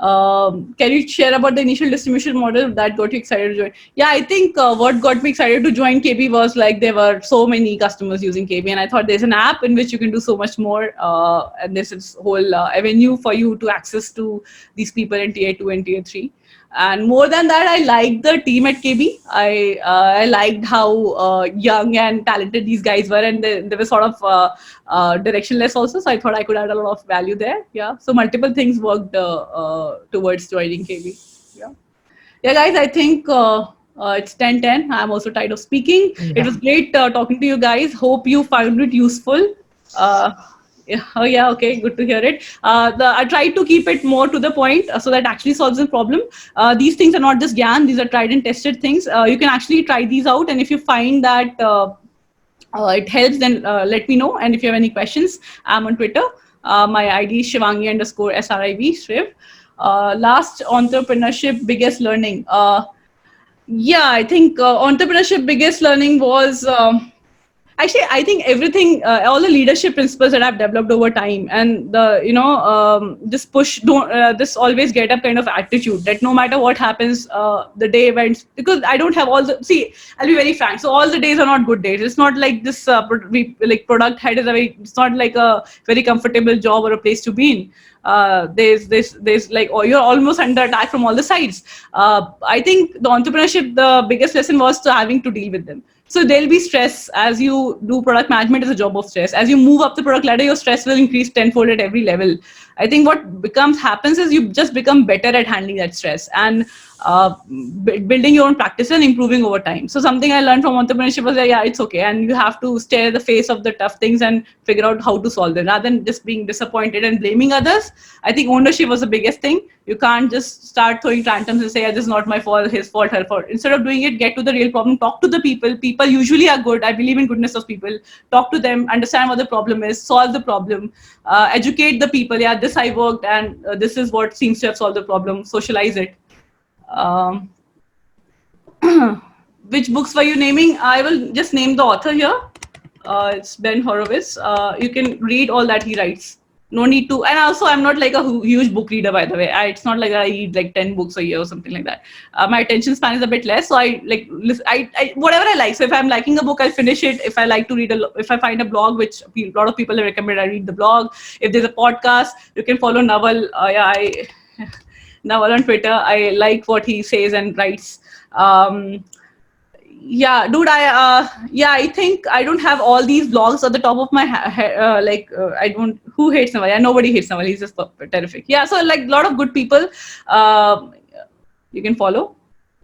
Can you share about the initial distribution model that got you excited to join? Yeah, I think what got me excited to join KB was like there were so many customers using KB, and I thought there's an app in which you can do so much more, and there's this whole avenue for you to access to these people in tier 2 and tier 3. And more than that, I liked the team at KB. I liked how young and talented these guys were, and they were sort of directionless also. So I thought I could add a lot of value there. Yeah. So multiple things worked towards joining KB. Yeah. Yeah, guys. I think it's 10:10. I'm also tired of speaking. Yeah. It was great talking to you guys. Hope you found it useful. Yeah. Oh yeah, okay, good to hear it. I tried to keep it more to the point so that actually solves the problem. These things are not just GAN, these are tried and tested things. You can actually try these out, and if you find that it helps, then let me know. And if you have any questions, I'm on Twitter. My ID is Shivangi_SRIV, Shriv. Last entrepreneurship biggest learning. Yeah, I think entrepreneurship biggest learning was... Actually, I think everything, all the leadership principles that I've developed over time, and the this push, this always get up kind of attitude that no matter what happens, the day events, because I don't have all the, see, I'll be very frank. So all the days are not good days. It's not like this product head is it's not like a very comfortable job or a place to be in. There's like, oh, you're almost under attack from all the sides. I think the entrepreneurship, the biggest lesson was to having to deal with them. So there'll be stress as you do product management is a job of stress. As you move up the product ladder, your stress will increase tenfold at every level. I think what happens is you just become better at handling that stress and building your own practice and improving over time. So something I learned from entrepreneurship was that, yeah, it's okay. And you have to stare the face of the tough things and figure out how to solve them rather than just being disappointed and blaming others. I think ownership was the biggest thing. You can't just start throwing tantrums and say, yeah, this is not my fault, his fault, her fault. Instead of doing it, get to the real problem, talk to the people. People usually are good. I believe in goodness of people. Talk to them, understand what the problem is, solve the problem, educate the people. Yeah, this I worked and this is what seems to have solved the problem. Socialize it. Which books were you naming? I will just name the author here. It's Ben Horowitz. You can read all that he writes. no need to. And also, I'm not like a huge book reader, by the way. It's not like I read like 10 books a year or something like that. My attention span is a bit less, so I like listen, I whatever I like. So if I'm liking a book, I'll finish it. If I like to read if I find a blog which a lot of people have recommended, I read the blog. If there's a podcast, you can follow Naval. Naval on Twitter. I like what he says and writes. Yeah, dude, I think I don't have all these blogs at the top of my head. I don't. Who hates Naval? Yeah, nobody hates Naval. He's just terrific. Yeah, so like a lot of good people. You can follow.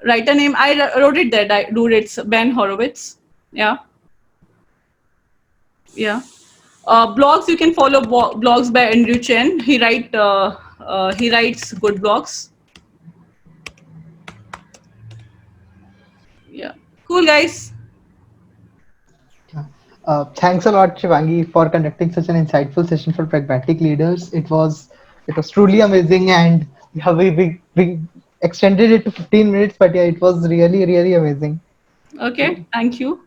Writer name, I wrote it there. Dude, it's Ben Horowitz. Yeah. Yeah. Blogs, you can follow blogs by Andrew Chen. He writes good blogs. Yeah. Cool, guys. Thanks a lot, Shivangi, for conducting such an insightful session for Pragmatic Leaders. It was truly amazing, and yeah, we extended it to 15 minutes, but yeah, it was really amazing. Okay, thank you.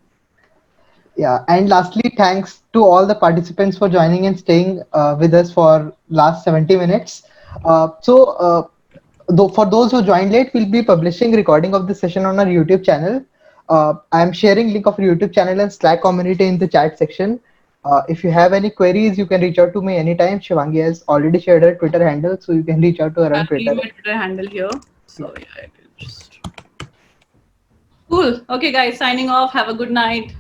Yeah, and lastly, thanks to all the participants for joining and staying with us for last 70 minutes. For those who joined late, we'll be publishing recording of the session on our YouTube channel. I am sharing link of YouTube channel and Slack community in the chat section. If you have any queries, you can reach out to me anytime. Shivangi has already shared her Twitter handle, so you can reach out to her on Twitter. I'll leave my Twitter handle here. So yeah, I will just. Cool. Okay, guys, signing off. Have a good night.